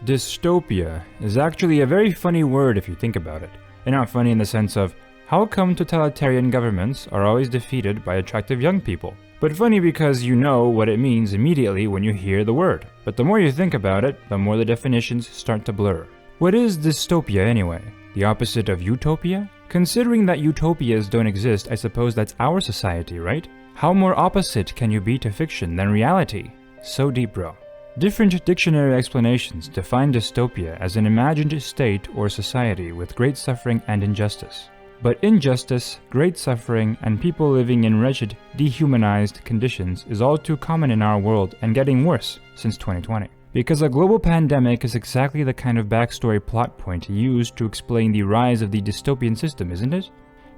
Dystopia is actually a very funny word if you think about it. And not funny in the sense of, how come totalitarian governments are always defeated by attractive young people? But funny because you know what it means immediately when you hear the word. But the more you think about it, the more the definitions start to blur. What is dystopia anyway? The opposite of utopia? Considering that utopias don't exist, I suppose that's our society, right? How more opposite can you be to fiction than reality? So deep, bro. Different dictionary explanations define dystopia as an imagined state or society with great suffering and injustice. But injustice, great suffering, and people living in wretched, dehumanized conditions is all too common in our world and getting worse since 2020. Because a global pandemic is exactly the kind of backstory plot point used to explain the rise of the dystopian system, isn't it?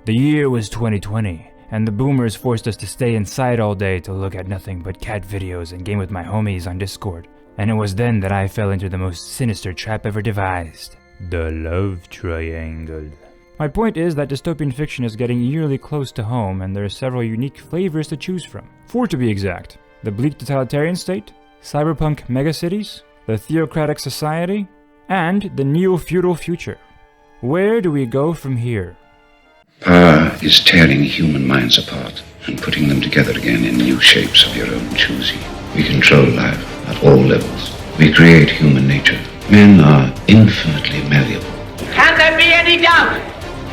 The year was 2020, and the boomers forced us to stay inside all day to look at nothing but cat videos and game with my homies on Discord. And it was then that I fell into the most sinister trap ever devised. The love triangle. My point is that dystopian fiction is getting eerily close to home, and there are several unique flavors to choose from. 4 to be exact. The bleak totalitarian state, cyberpunk megacities, the theocratic society, and the neo-feudal future. Where do we go from here? Power is tearing human minds apart and putting them together again in new shapes of your own choosing. We control life at all levels. We create human nature. Men are infinitely malleable. Can there be any doubt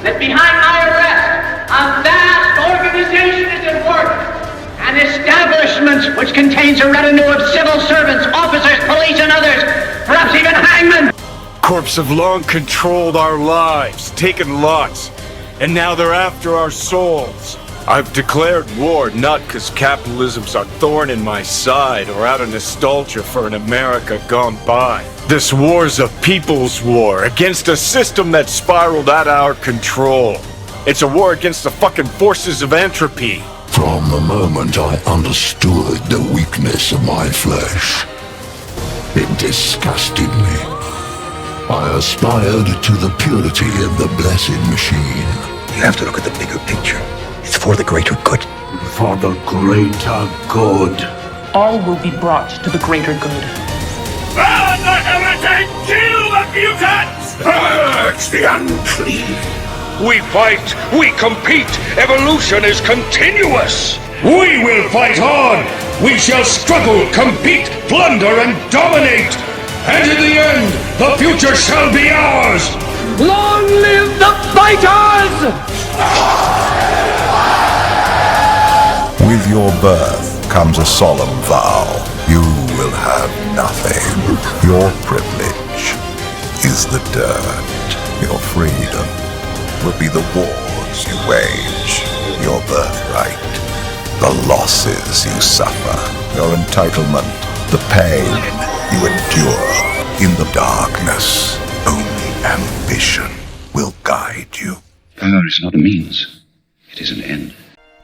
that behind my arrest, a vast organization is at work? An establishment which contains a retinue of civil servants, officers, police, and others, perhaps even hangmen. Corps have long controlled our lives, taken lots, and now they're after our souls. I've declared war not because capitalism's a thorn in my side or out of nostalgia for an America gone by. This war's a people's war against a system that spiraled out of our control. It's a war against the fucking forces of entropy. From the moment I understood the weakness of my flesh, it disgusted me. I aspired to the purity of the blessed machine. You have to look at the bigger picture. It's for the greater good. For the greater good. All will be brought to the greater good. Burn the heretic! Kill the mutants! Purge the unclean. We fight, we compete, evolution is continuous. We will fight on. We shall struggle, compete, plunder, and dominate. And in the end, the future shall be ours. Long live the fighters! With your birth comes a solemn vow. You will have nothing. Your privilege is the dirt. Your freedom will be the wars you wage. Your birthright, the losses you suffer. Your entitlement, the pain you endure. In the darkness, only ambition will guide you. Power is not a means. It is an end.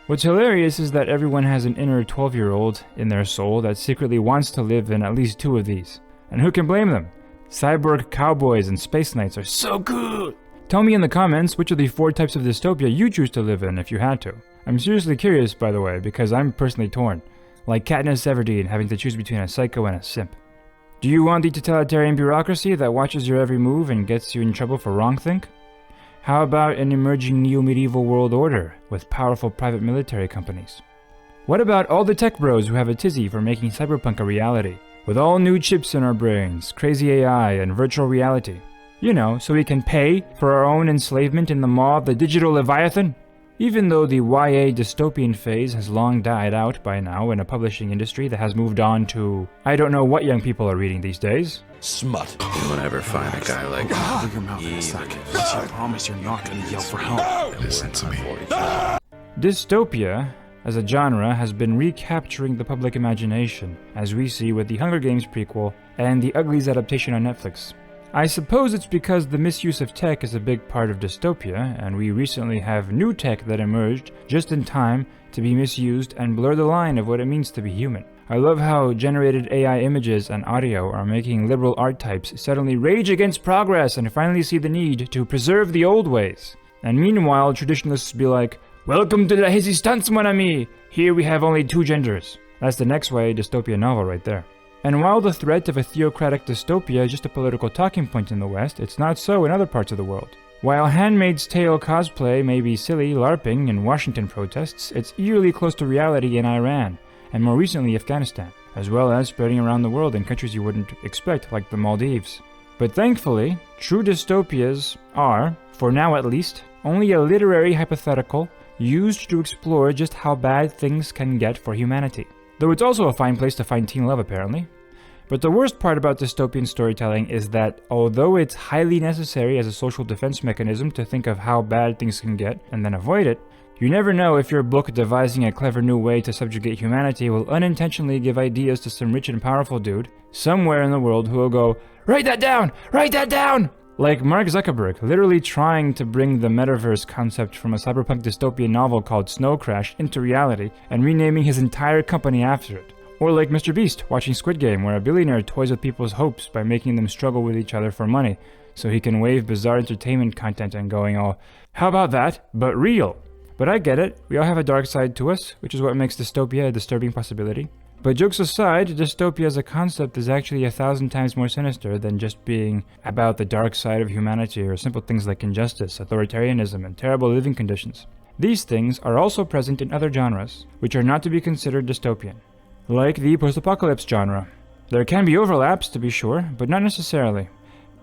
What's hilarious is that everyone has an inner 12-year-old in their soul that secretly wants to live in at least 2 of these. And who can blame them? Cyborg cowboys and space knights are so cool! Tell me in the comments which of the 4 types of dystopia you choose to live in if you had to. I'm seriously curious, by the way, because I'm personally torn. Like Katniss Everdeen having to choose between a psycho and a simp. Do you want the totalitarian bureaucracy that watches your every move and gets you in trouble for wrongthink? How about an emerging neo-medieval world order with powerful private military companies? What about all the tech bros who have a tizzy for making cyberpunk a reality? With all new chips in our brains, crazy AI, and virtual reality. You know, so we can pay for our own enslavement in the maw of the digital leviathan? Even though the YA dystopian phase has long died out by now in a publishing industry that has moved on to... I don't know what young people are reading these days. Smut. You won't ever find a guy like me. Cover your mouth in a second. I promise you're not gonna yell for help. Listen to me. Dystopia, as a genre, has been recapturing the public imagination, as we see with the Hunger Games prequel and the Uglies adaptation on Netflix. I suppose it's because the misuse of tech is a big part of dystopia, and we recently have new tech that emerged just in time to be misused and blur the line of what it means to be human. I love how generated AI images and audio are making liberal art types suddenly rage against progress and finally see the need to preserve the old ways. And meanwhile, traditionalists be like, "Welcome to the resistance, mon ami! Here we have only 2 genders." That's the next way dystopia novel right there. And while the threat of a theocratic dystopia is just a political talking point in the West, it's not so in other parts of the world. While Handmaid's Tale cosplay may be silly LARPing in Washington protests, it's eerily close to reality in Iran, and more recently Afghanistan, as well as spreading around the world in countries you wouldn't expect, like the Maldives. But thankfully, true dystopias are, for now at least, only a literary hypothetical used to explore just how bad things can get for humanity. Though it's also a fine place to find teen love, apparently. But the worst part about dystopian storytelling is that although it's highly necessary as a social defense mechanism to think of how bad things can get and then avoid it, you never know if your book devising a clever new way to subjugate humanity will unintentionally give ideas to some rich and powerful dude somewhere in the world who will go, "Write that down! Write that down!" Like Mark Zuckerberg, literally trying to bring the metaverse concept from a cyberpunk dystopian novel called Snow Crash into reality and renaming his entire company after it. Or like Mr. Beast watching Squid Game, where a billionaire toys with people's hopes by making them struggle with each other for money, so he can wave bizarre entertainment content and going all, "How about that, but real?" But I get it, we all have a dark side to us, which is what makes dystopia a disturbing possibility. But jokes aside, dystopia as a concept is actually 1,000 times more sinister than just being about the dark side of humanity or simple things like injustice, authoritarianism, and terrible living conditions. These things are also present in other genres, which are not to be considered dystopian, like the post-apocalypse genre. There can be overlaps, to be sure, but not necessarily.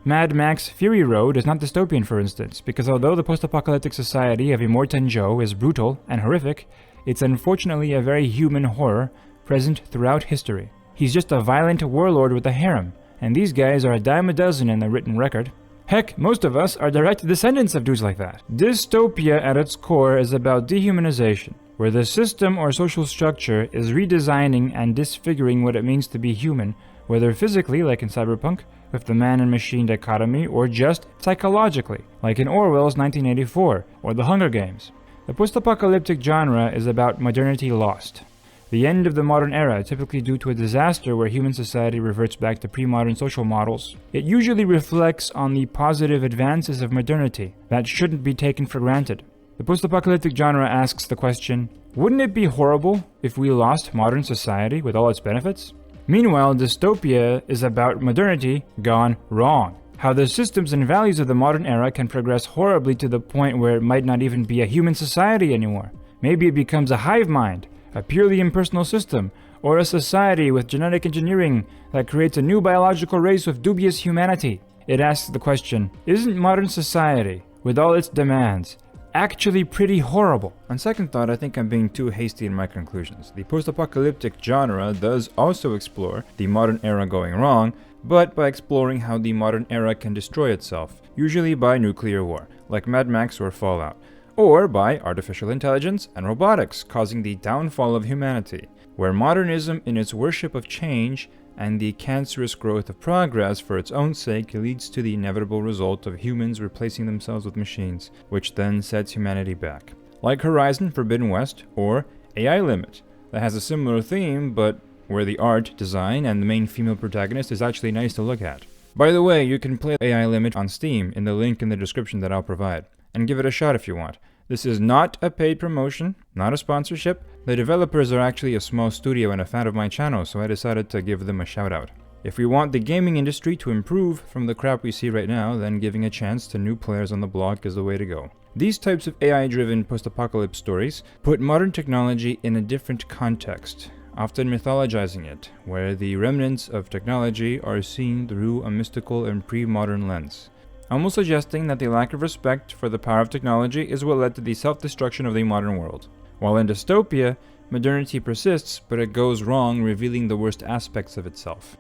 Mad Max Fury Road is not dystopian, for instance, because although the post-apocalyptic society of Immortan Joe is brutal and horrific, it's unfortunately a very human horror present throughout history. He's just a violent warlord with a harem, and these guys are a dime a dozen in the written record. Heck, most of us are direct descendants of dudes like that. Dystopia at its core is about dehumanization, where the system or social structure is redesigning and disfiguring what it means to be human, whether physically, like in Cyberpunk, with the man and machine dichotomy, or just psychologically, like in Orwell's 1984, or The Hunger Games. The post-apocalyptic genre is about modernity lost. The end of the modern era, typically due to a disaster where human society reverts back to pre-modern social models. It usually reflects on the positive advances of modernity that shouldn't be taken for granted. The post-apocalyptic genre asks the question, wouldn't it be horrible if we lost modern society with all its benefits? Meanwhile, dystopia is about modernity gone wrong. How the systems and values of the modern era can progress horribly to the point where it might not even be a human society anymore. Maybe it becomes a hive mind, a purely impersonal system, or a society with genetic engineering that creates a new biological race with dubious humanity. It asks the question, isn't modern society, with all its demands, actually pretty horrible? On second thought, I think I'm being too hasty in my conclusions. The post-apocalyptic genre does also explore the modern era going wrong, but by exploring how the modern era can destroy itself, usually by nuclear war, like Mad Max or Fallout, or by artificial intelligence and robotics causing the downfall of humanity, where modernism in its worship of change and the cancerous growth of progress for its own sake leads to the inevitable result of humans replacing themselves with machines, which then sets humanity back. Like Horizon Forbidden West or AI Limit, that has a similar theme, but where the art, design, and the main female protagonist is actually nice to look at. By the way, you can play AI Limit on Steam in the link in the description that I'll provide, and give it a shot if you want. This is not a paid promotion, not a sponsorship. The developers are actually a small studio and a fan of my channel, so I decided to give them a shout out. If we want the gaming industry to improve from the crap we see right now, then giving a chance to new players on the block is the way to go. These types of AI-driven post-apocalypse stories put modern technology in a different context, often mythologizing it, where the remnants of technology are seen through a mystical and pre-modern lens, almost suggesting that the lack of respect for the power of technology is what led to the self-destruction of the modern world. While in dystopia, modernity persists, but it goes wrong, revealing the worst aspects of itself.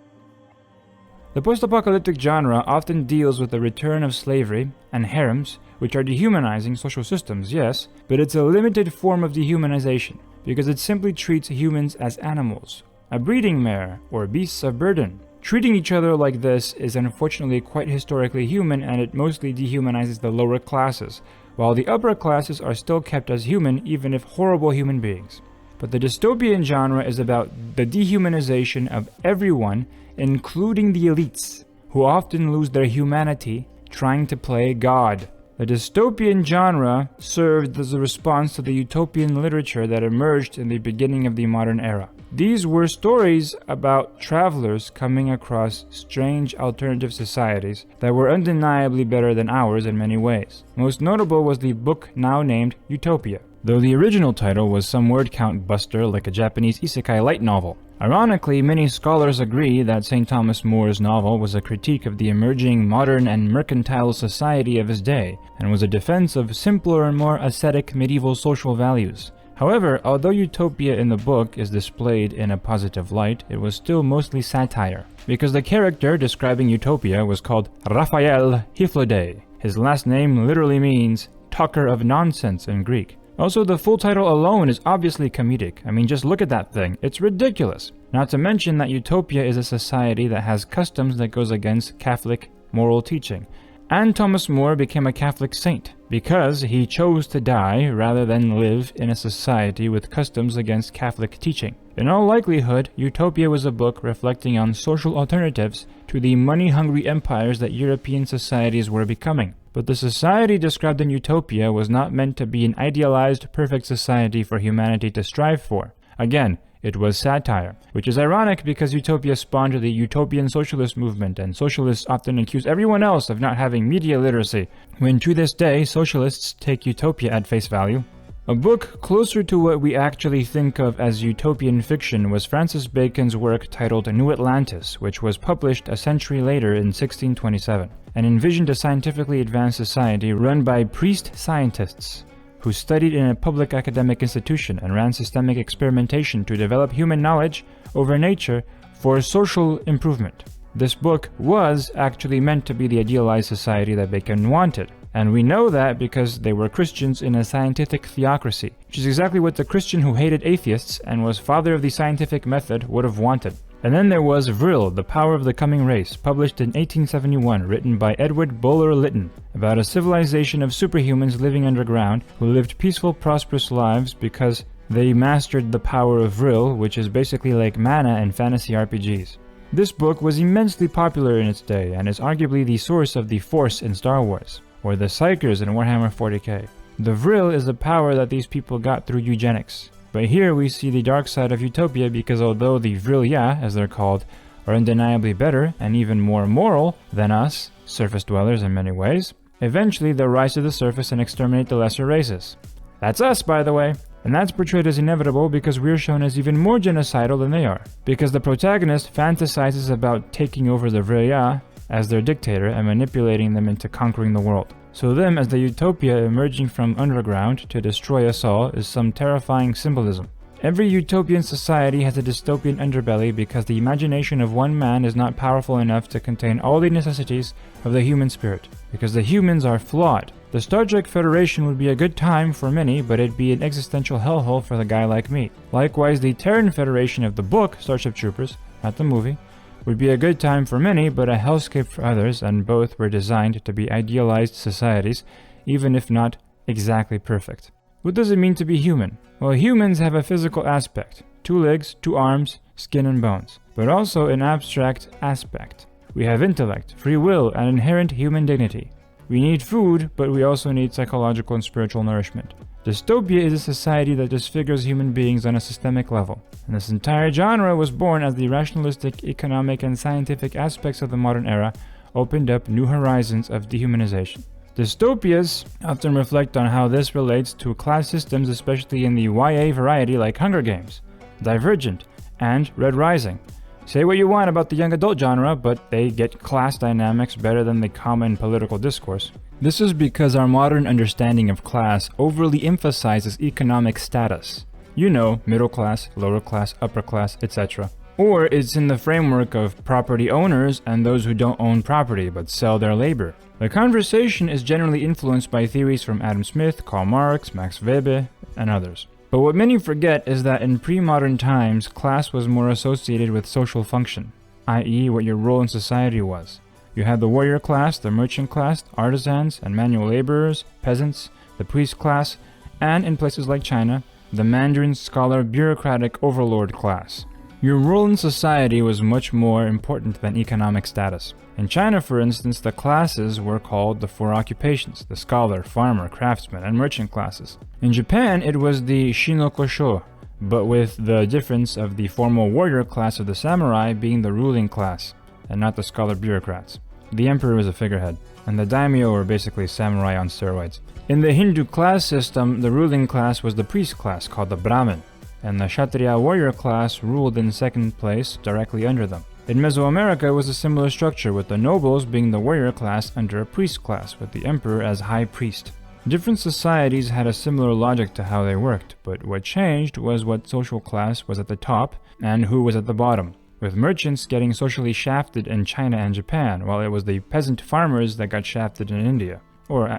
The post-apocalyptic genre often deals with the return of slavery and harems, which are dehumanizing social systems, yes, but it's a limited form of dehumanization, because it simply treats humans as animals, a breeding mare, or beasts of burden. Treating each other like this is unfortunately quite historically human, and it mostly dehumanizes the lower classes, while the upper classes are still kept as human, even if horrible human beings. But the dystopian genre is about the dehumanization of everyone, including the elites, who often lose their humanity trying to play God. The dystopian genre served as a response to the utopian literature that emerged in the beginning of the modern era. These were stories about travelers coming across strange alternative societies that were undeniably better than ours in many ways. Most notable was the book now named Utopia, though the original title was some word count buster like a Japanese isekai light novel. Ironically, many scholars agree that St. Thomas More's novel was a critique of the emerging modern and mercantile society of his day, and was a defense of simpler and more ascetic medieval social values. However, although Utopia in the book is displayed in a positive light, it was still mostly satire, because the character describing Utopia was called Raphael Hyphlodei. His last name literally means talker of nonsense in Greek. Also, the full title alone is obviously comedic. I mean, just look at that thing. It's ridiculous. Not to mention that Utopia is a society that has customs that goes against Catholic moral teaching. And Thomas More became a Catholic saint because he chose to die rather than live in a society with customs against Catholic teaching. In all likelihood, Utopia was a book reflecting on social alternatives to the money-hungry empires that European societies were becoming. But the society described in Utopia was not meant to be an idealized, perfect society for humanity to strive for. Again, it was satire, which is ironic because Utopia spawned the utopian socialist movement, and socialists often accuse everyone else of not having media literacy, when to this day, socialists take Utopia at face value. A book closer to what we actually think of as utopian fiction was Francis Bacon's work titled New Atlantis, which was published a century later in 1627, and envisioned a scientifically advanced society run by priest scientists who studied in a public academic institution and ran systemic experimentation to develop human knowledge over nature for social improvement. This book was actually meant to be the idealized society that Bacon wanted, and we know that because they were Christians in a scientific theocracy, which is exactly what the Christian who hated atheists and was father of the scientific method would have wanted. And then there was Vril, The Power of the Coming Race, published in 1871, written by Edward Bulwer Lytton, about a civilization of superhumans living underground who lived peaceful, prosperous lives because they mastered the power of Vril, which is basically like mana in fantasy RPGs. This book was immensely popular in its day and is arguably the source of the Force in Star Wars, or the Psykers in Warhammer 40k. The Vril is the power that these people got through eugenics. But here we see the dark side of Utopia because although the Vrilya, as they're called, are undeniably better and even more moral than us, surface dwellers in many ways, eventually they'll rise to the surface and exterminate the lesser races. That's us, by the way. And that's portrayed as inevitable because we're shown as even more genocidal than they are. Because the protagonist fantasizes about taking over the Vrilya as their dictator and manipulating them into conquering the world. So them as the utopia emerging from underground to destroy us all is some terrifying symbolism. Every utopian society has a dystopian underbelly because the imagination of one man is not powerful enough to contain all the necessities of the human spirit, because the humans are flawed. The Star Trek Federation would be a good time for many, but it'd be an existential hellhole for the guy like me. Likewise, the Terran Federation of the book, Starship Troopers, not the movie, would be a good time for many, but a hellscape for others, and both were designed to be idealized societies, even if not exactly perfect. What does it mean to be human? Well, humans have a physical aspect, 2 legs, 2 arms, skin and bones, but also an abstract aspect. We have intellect, free will, and inherent human dignity. We need food, but we also need psychological and spiritual nourishment. Dystopia is a society that disfigures human beings on a systemic level, and this entire genre was born as the rationalistic, economic, and scientific aspects of the modern era opened up new horizons of dehumanization. Dystopias often reflect on how this relates to class systems, especially in the YA variety like Hunger Games, Divergent, and Red Rising. Say what you want about the young adult genre, but they get class dynamics better than the common political discourse. This is because our modern understanding of class overly emphasizes economic status. You know, middle class, lower class, upper class, etc. Or it's in the framework of property owners and those who don't own property but sell their labor. The conversation is generally influenced by theories from Adam Smith, Karl Marx, Max Weber, and others. But what many forget is that in pre-modern times, class was more associated with social function, i.e. what your role in society was. You had the warrior class, the merchant class, artisans and manual laborers, peasants, the priest class, and in places like China, the Mandarin scholar bureaucratic overlord class. Your role in society was much more important than economic status. In China, for instance, the classes were called the 4 occupations, the scholar, farmer, craftsman, and merchant classes. In Japan, it was the Shinokosho, but with the difference of the formal warrior class of the samurai being the ruling class, and not the scholar bureaucrats. The emperor was a figurehead, and the daimyo were basically samurai on steroids. In the Hindu class system, the ruling class was the priest class, called the Brahmin, and the Kshatriya warrior class ruled in second place directly under them. In Mesoamerica, it was a similar structure, with the nobles being the warrior class under a priest class, with the emperor as high priest. Different societies had a similar logic to how they worked, but what changed was what social class was at the top and who was at the bottom, with merchants getting socially shafted in China and Japan, while it was the peasant farmers that got shafted in India. Or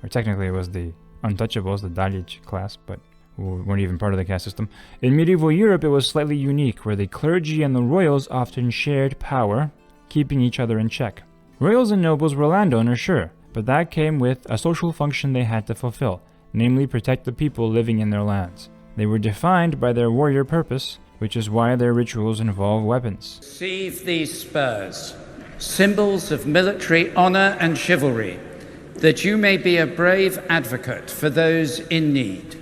technically it was the untouchables, the Dalit class, but who weren't even part of the caste system. In medieval Europe, it was slightly unique, where the clergy and the royals often shared power, keeping each other in check. Royals and nobles were landowners, sure, but that came with a social function they had to fulfill, namely protect the people living in their lands. They were defined by their warrior purpose, which is why their rituals involve weapons. Receive these spurs, symbols of military honor and chivalry, that you may be a brave advocate for those in need.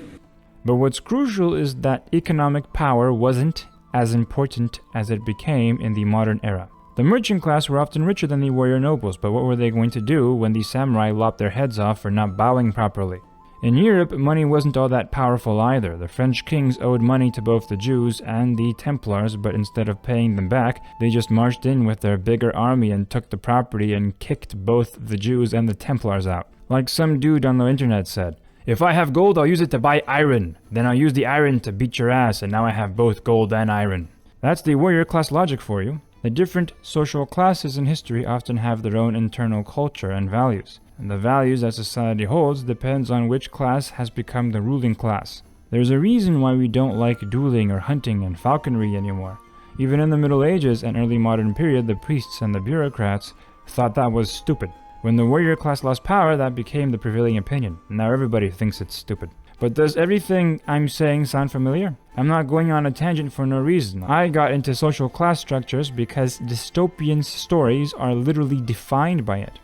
But what's crucial is that economic power wasn't as important as it became in the modern era. The merchant class were often richer than the warrior nobles, but what were they going to do when the samurai lopped their heads off for not bowing properly? In Europe, money wasn't all that powerful either. The French kings owed money to both the Jews and the Templars, but instead of paying them back, they just marched in with their bigger army and took the property and kicked both the Jews and the Templars out. Like some dude on the internet said, "If I have gold, I'll use it to buy iron. Then I'll use the iron to beat your ass, and now I have both gold and iron." That's the warrior class logic for you. The different social classes in history often have their own internal culture and values, and the values that society holds depends on which class has become the ruling class. There's a reason why we don't like dueling or hunting and falconry anymore. Even in the Middle Ages and early modern period, the priests and the bureaucrats thought that was stupid. When the warrior class lost power, that became the prevailing opinion. Now everybody thinks it's stupid. But does everything I'm saying sound familiar? I'm not going on a tangent for no reason. I got into social class structures because dystopian stories are literally defined by it.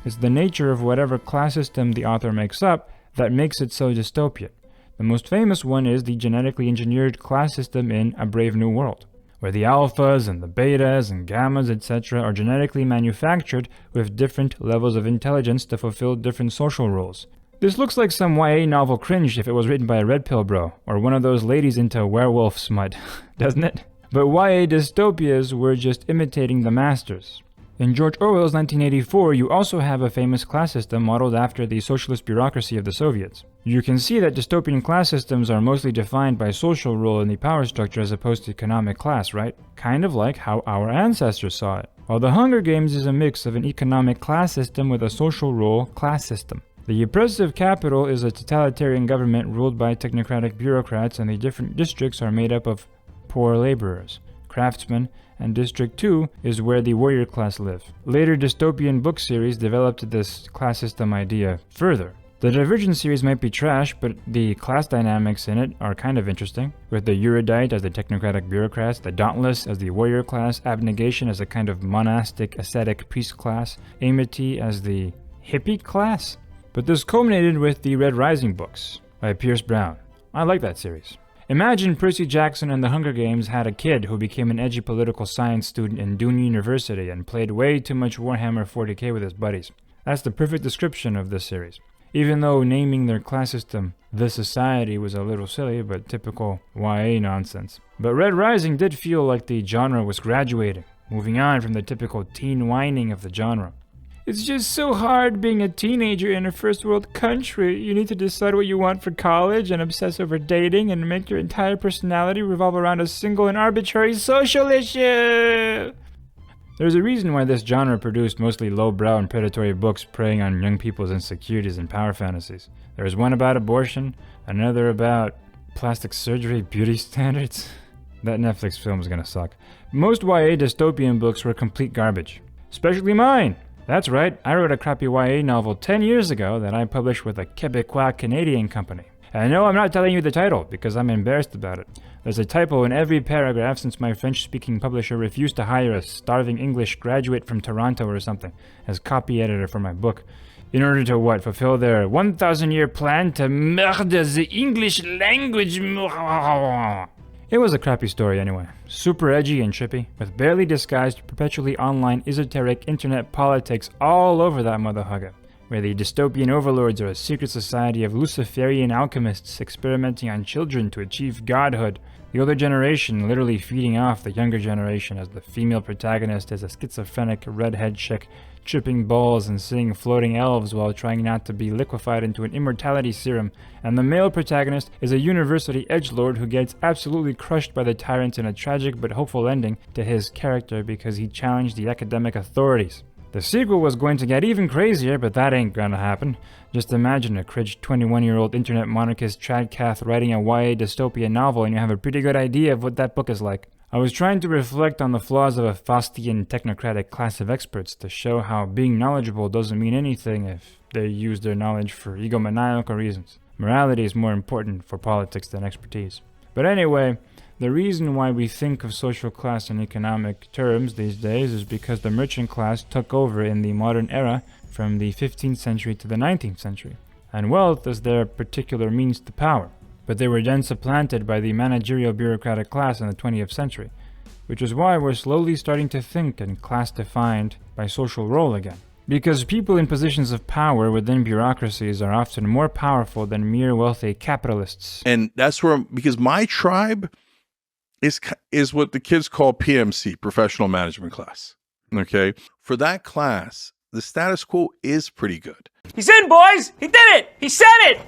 It's the nature of whatever class system the author makes up that makes it so dystopian. The most famous one is the genetically engineered class system in A Brave New World, where the alphas and the betas and gammas, etc. are genetically manufactured with different levels of intelligence to fulfill different social roles. This looks like some YA novel cringe if it was written by a red pill bro, or one of those ladies into werewolf smut, doesn't it? But YA dystopias were just imitating the masters. In George Orwell's 1984, you also have a famous class system modeled after the socialist bureaucracy of the Soviets. You can see that dystopian class systems are mostly defined by social role in the power structure as opposed to economic class, right? Kind of like how our ancestors saw it. While the Hunger Games is a mix of an economic class system with a social role class system. The oppressive capital is a totalitarian government ruled by technocratic bureaucrats, and the different districts are made up of poor laborers, craftsmen, and District 2 is where the warrior class live. Later dystopian book series developed this class system idea further. The Divergent series might be trash, but the class dynamics in it are kind of interesting, with the Erudite as the technocratic bureaucrats, the Dauntless as the warrior class, Abnegation as a kind of monastic ascetic priest class, Amity as the hippie class. But this culminated with the Red Rising books by Pierce Brown. I like that series. Imagine Percy Jackson and the Hunger Games had a kid who became an edgy political science student in Dune University and played way too much Warhammer 40k with his buddies. That's the perfect description of this series. Even though naming their class system The Society was a little silly, but typical YA nonsense. But Red Rising did feel like the genre was graduating, moving on from the typical teen whining of the genre. It's just so hard being a teenager in a first world country. You need to decide what you want for college and obsess over dating and make your entire personality revolve around a single and arbitrary social issue. There's a reason why this genre produced mostly lowbrow and predatory books preying on young people's insecurities and power fantasies. There's one about abortion, another about plastic surgery beauty standards. That Netflix film is gonna suck. Most YA dystopian books were complete garbage. Especially mine! That's right, I wrote a crappy YA novel 10 years ago that I published with a Quebecois Canadian company. And no, I'm not telling you the title, because I'm embarrassed about it. There's a typo in every paragraph since my French-speaking publisher refused to hire a starving English graduate from Toronto or something as copy editor for my book. In order to what? Fulfill their 1,000-year plan to murder the English language. It was a crappy story anyway. Super edgy and trippy, with barely disguised, perpetually online, esoteric internet politics all over that motherhugger, where the dystopian overlords are a secret society of Luciferian alchemists experimenting on children to achieve godhood. The older generation literally feeding off the younger generation, as the female protagonist is a schizophrenic redhead chick tripping balls and seeing floating elves while trying not to be liquefied into an immortality serum, and the male protagonist is a university edgelord who gets absolutely crushed by the tyrant in a tragic but hopeful ending to his character because he challenged the academic authorities. The sequel was going to get even crazier, but that ain't gonna happen. Just imagine a cringe 21-year-old internet monarchist tradcath writing a YA dystopia novel and you have a pretty good idea of what that book is like. I was trying to reflect on the flaws of a Faustian technocratic class of experts to show how being knowledgeable doesn't mean anything if they use their knowledge for egomaniacal reasons. Morality is more important for politics than expertise. But anyway, the reason why we think of social class in economic terms these days is because the merchant class took over in the modern era from the 15th century to the 19th century, and wealth is their particular means to power. But they were then supplanted by the managerial bureaucratic class in the 20th century, which is why we're slowly starting to think in class defined by social role again. Because people in positions of power within bureaucracies are often more powerful than mere wealthy capitalists. And that's where, because my tribe is what the kids call PMC, professional management class. Okay? For that class, the status quo is pretty good. He's in, boys! He did it! He said it!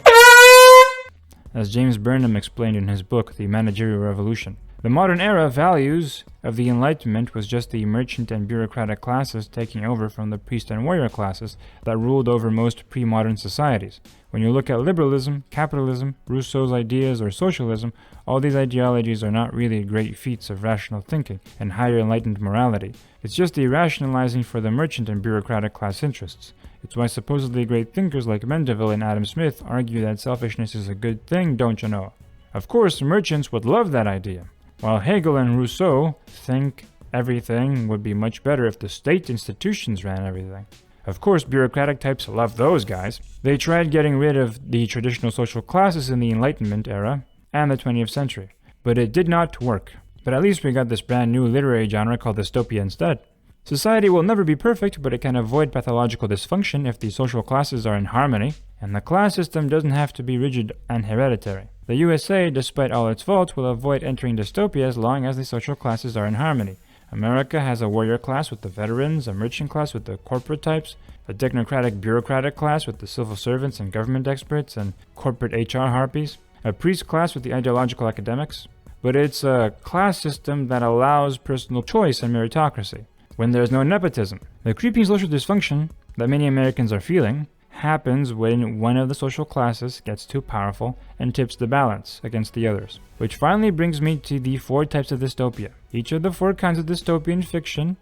As James Burnham explained in his book, The Managerial Revolution, the modern era values of the Enlightenment was just the merchant and bureaucratic classes taking over from the priest and warrior classes that ruled over most pre-modern societies. When you look at liberalism, capitalism, Rousseau's ideas, or socialism, all these ideologies are not really great feats of rational thinking and higher enlightened morality. It's just the rationalizing for the merchant and bureaucratic class interests. It's why supposedly great thinkers like Mendeville and Adam Smith argue that selfishness is a good thing, don't you know? Of course, merchants would love that idea, while Hegel and Rousseau think everything would be much better if the state institutions ran everything. Of course, bureaucratic types love those guys. They tried getting rid of the traditional social classes in the Enlightenment era and the 20th century, but it did not work. But at least we got this brand new literary genre called dystopia instead. Society will never be perfect, but it can avoid pathological dysfunction if the social classes are in harmony, and the class system doesn't have to be rigid and hereditary. The USA, despite all its faults, will avoid entering dystopia as long as the social classes are in harmony. America has a warrior class with the veterans, a merchant class with the corporate types, a technocratic bureaucratic class with the civil servants and government experts and corporate HR harpies, a priest class with the ideological academics. But it's a class system that allows personal choice and meritocracy, when there's no nepotism. The creeping social dysfunction that many Americans are feeling happens when one of the social classes gets too powerful and tips the balance against the others. Which finally brings me to the 4 types of dystopia. Each of the 4 kinds of dystopian fiction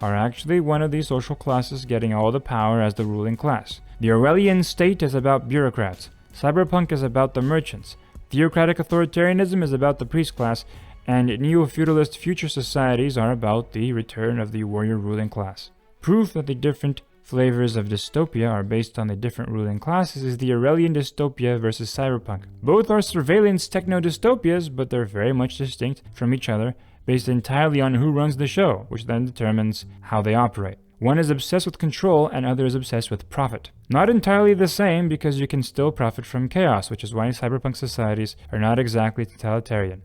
are actually one of these social classes getting all the power as the ruling class. The Orwellian state is about bureaucrats. Cyberpunk is about the merchants. Theocratic authoritarianism is about the priest class. And neo-feudalist future societies are about the return of the warrior ruling class. Proof that the different flavors of dystopia are based on the different ruling classes is the Orwellian dystopia versus cyberpunk. Both are surveillance techno-dystopias, but they're very much distinct from each other, based entirely on who runs the show, which then determines how they operate. One is obsessed with control and other is obsessed with profit. Not entirely the same, because you can still profit from chaos, which is why cyberpunk societies are not exactly totalitarian.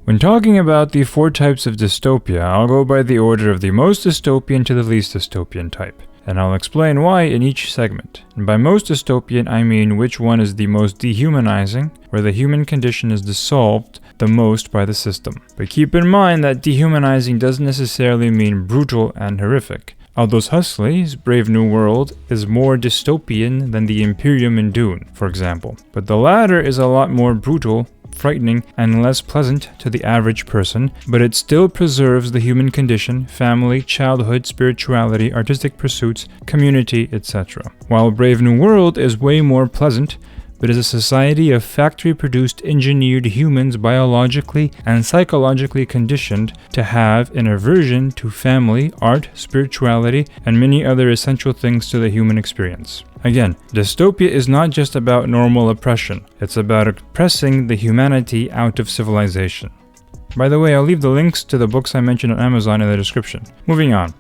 When talking about the 4 types of dystopia, I'll go by the order of the most dystopian to the least dystopian type, and I'll explain why in each segment. And by most dystopian, I mean which one is the most dehumanizing, where the human condition is dissolved the most by the system. But keep in mind that dehumanizing doesn't necessarily mean brutal and horrific. Aldous Huxley's Brave New World is more dystopian than the Imperium in Dune, for example. But the latter is a lot more brutal, frightening, and less pleasant to the average person, but it still preserves the human condition, family, childhood, spirituality, artistic pursuits, community, etc. While Brave New World is way more pleasant, but is a society of factory-produced engineered humans biologically and psychologically conditioned to have an aversion to family, art, spirituality, and many other essential things to the human experience. Again, dystopia is not just about normal oppression, it's about oppressing the humanity out of civilization. By the way, I'll leave the links to the books I mentioned on Amazon in the description. Moving on.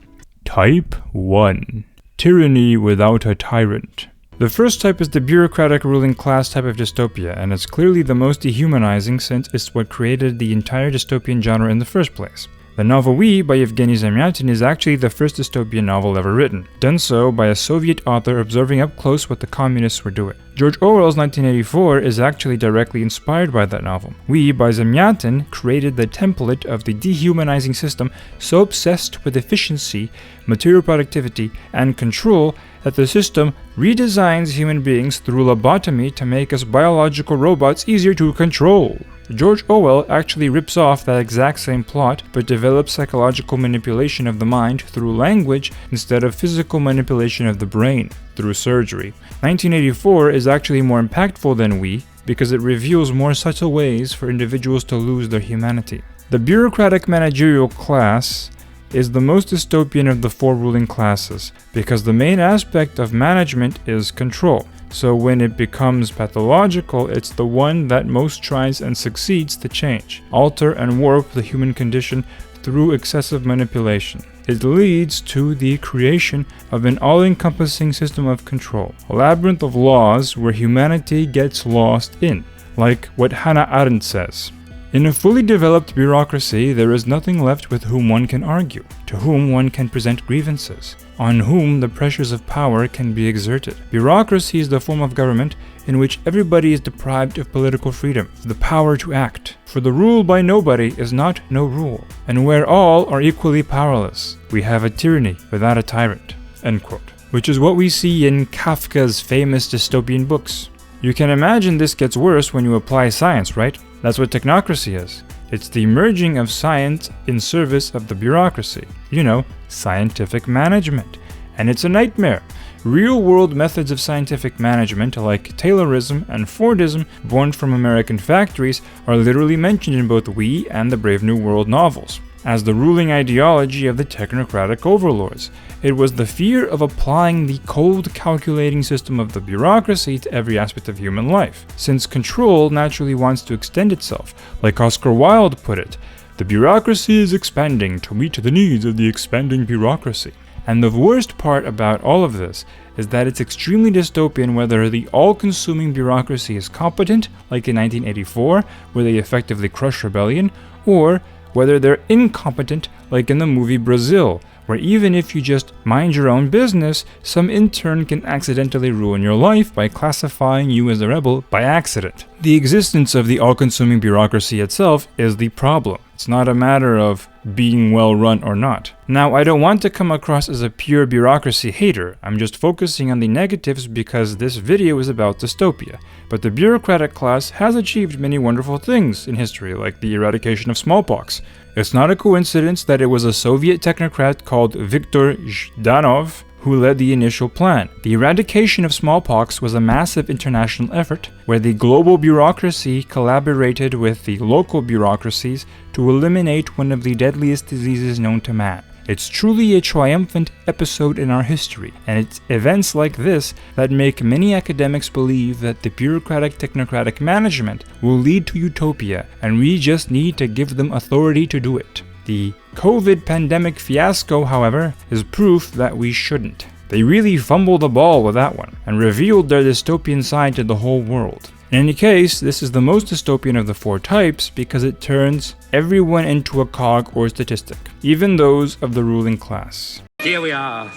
Type 1. Tyranny without a tyrant. The first type is the bureaucratic ruling class type of dystopia, and it's clearly the most dehumanizing since it's what created the entire dystopian genre in the first place. The novel We by Yevgeny Zamyatin is actually the first dystopian novel ever written, done so by a Soviet author observing up close what the communists were doing. George Orwell's 1984 is actually directly inspired by that novel. We by Zamyatin created the template of the dehumanizing system so obsessed with efficiency, material productivity, and control that the system redesigns human beings through lobotomy to make us biological robots easier to control. George Orwell actually rips off that exact same plot, but develops psychological manipulation of the mind through language instead of physical manipulation of the brain through surgery. 1984 is actually more impactful than We because it reveals more subtle ways for individuals to lose their humanity. The bureaucratic managerial class is the most dystopian of the four ruling classes because the main aspect of management is control. So when it becomes pathological, it's the one that most tries and succeeds to change, alter and warp the human condition through excessive manipulation. It leads to the creation of an all-encompassing system of control, a labyrinth of laws where humanity gets lost in, like what Hannah Arendt says. In a fully developed bureaucracy, there is nothing left with whom one can argue, to whom one can present grievances, on whom the pressures of power can be exerted. Bureaucracy is the form of government in which everybody is deprived of political freedom, the power to act. For the rule by nobody is not no rule, and where all are equally powerless, we have a tyranny without a tyrant." End quote. Which is what we see in Kafka's famous dystopian books. You can imagine this gets worse when you apply science, right? That's what technocracy is. It's the merging of science in service of the bureaucracy. You know, scientific management. And it's a nightmare. Real-world methods of scientific management like Taylorism and Fordism, born from American factories, are literally mentioned in both We and the Brave New World novels as the ruling ideology of the technocratic overlords. It was the fear of applying the cold, calculating system of the bureaucracy to every aspect of human life, since control naturally wants to extend itself. Like Oscar Wilde put it, "The bureaucracy is expanding to meet the needs of the expanding bureaucracy." And the worst part about all of this is that it's extremely dystopian whether the all-consuming bureaucracy is competent, like in 1984, where they effectively crush rebellion, or whether they're incompetent, like in the movie Brazil, where even if you just mind your own business, some intern can accidentally ruin your life by classifying you as a rebel by accident. The existence of the all-consuming bureaucracy itself is the problem. It's not a matter of being well run or not. Now, I don't want to come across as a pure bureaucracy hater. I'm just focusing on the negatives because this video is about dystopia. But the bureaucratic class has achieved many wonderful things in history, like the eradication of smallpox. It's not a coincidence that it was a Soviet technocrat called Viktor Zhdanov who led the initial plan. The eradication of smallpox was a massive international effort where the global bureaucracy collaborated with the local bureaucracies to eliminate one of the deadliest diseases known to man. It's truly a triumphant episode in our history, and it's events like this that make many academics believe that the bureaucratic technocratic management will lead to utopia, and we just need to give them authority to do it. The COVID pandemic fiasco, however, is proof that we shouldn't. They really fumbled the ball with that one, and revealed their dystopian side to the whole world. In any case, this is the most dystopian of the four types because it turns everyone into a cog or statistic, even those of the ruling class. Here we are,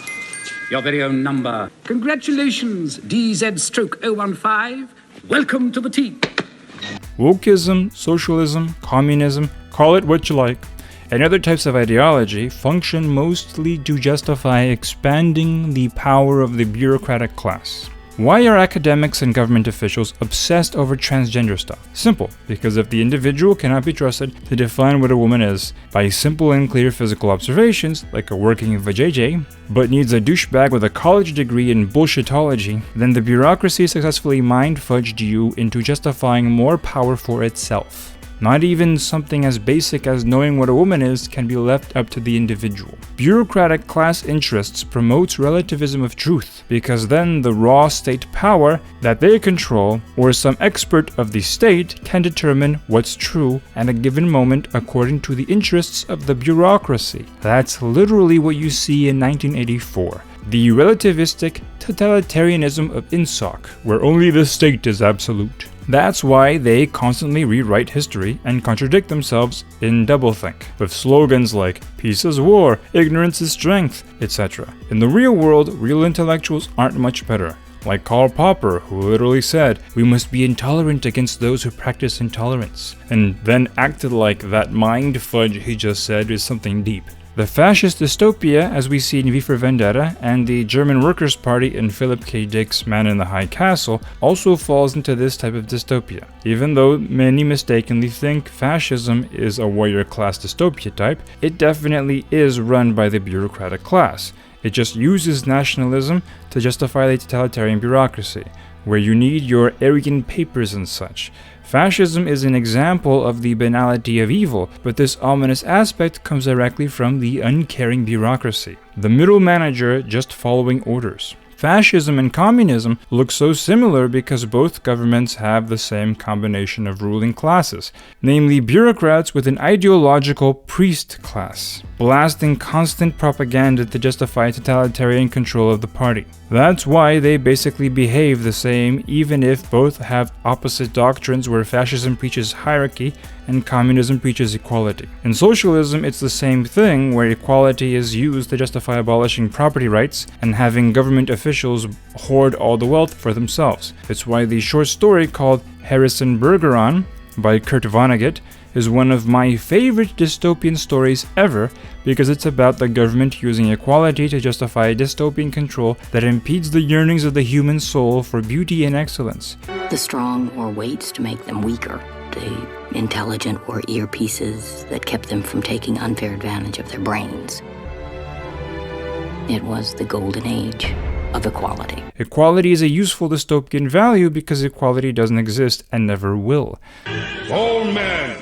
your very own number. Congratulations, DZ-015. Welcome to the team. Wokeism, socialism, communism, call it what you like, and other types of ideology function mostly to justify expanding the power of the bureaucratic class. Why are academics and government officials obsessed over transgender stuff? Simple, because if the individual cannot be trusted to define what a woman is by simple and clear physical observations, like a working vajayjay, but needs a douchebag with a college degree in bullshitology, then the bureaucracy successfully mind-fudged you into justifying more power for itself. Not even something as basic as knowing what a woman is can be left up to the individual. Bureaucratic class interests promotes relativism of truth, because then the raw state power that they control, or some expert of the state, can determine what's true at a given moment according to the interests of the bureaucracy. That's literally what you see in 1984. The relativistic totalitarianism of INSOC, where only the state is absolute. That's why they constantly rewrite history and contradict themselves in doublethink, with slogans like peace is war, ignorance is strength, etc. In the real world, real intellectuals aren't much better. Like Karl Popper, who literally said, "We must be intolerant against those who practice intolerance," and then acted like that mind fudge he just said is something deep. The fascist dystopia, as we see in V for Vendetta, and the German Workers' Party in Philip K. Dick's Man in the High Castle, also falls into this type of dystopia. Even though many mistakenly think fascism is a warrior class dystopia type, it definitely is run by the bureaucratic class. It just uses nationalism to justify the totalitarian bureaucracy, where you need your Aryan papers and such. Fascism is an example of the banality of evil, but this ominous aspect comes directly from the uncaring bureaucracy, the middle manager just following orders. Fascism and communism look so similar because both governments have the same combination of ruling classes, namely bureaucrats with an ideological priest class, blasting constant propaganda to justify totalitarian control of the party. That's why they basically behave the same, even if both have opposite doctrines, where fascism preaches hierarchy and communism preaches equality. In socialism, it's the same thing, where equality is used to justify abolishing property rights and having government officials hoard all the wealth for themselves. It's why the short story called Harrison Bergeron by Kurt Vonnegut is one of my favorite dystopian stories ever, because it's about the government using equality to justify dystopian control that impedes the yearnings of the human soul for beauty and excellence. The strong wore weights to make them weaker. The intelligent wore earpieces that kept them from taking unfair advantage of their brains. It was the golden age of equality. Equality is a useful dystopian value because equality doesn't exist and never will. All men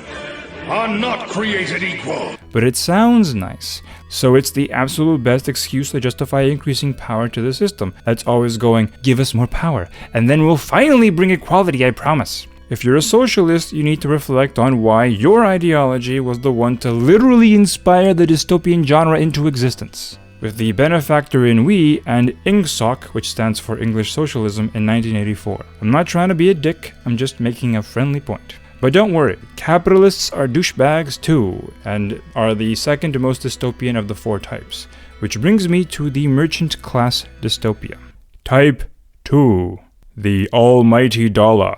are not created equal. But it sounds nice. So it's the absolute best excuse to justify increasing power to the system that's always going, give us more power, and then we'll finally bring equality, I promise. If you're a socialist, you need to reflect on why your ideology was the one to literally inspire the dystopian genre into existence, with the benefactor in we and INGSOC, which stands for English Socialism, in 1984. I'm not trying to be a dick, I'm just making a friendly point. But don't worry, capitalists are douchebags too, and are the second most dystopian of the four types, which brings me to the merchant class dystopia. Type 2. The Almighty Dollar.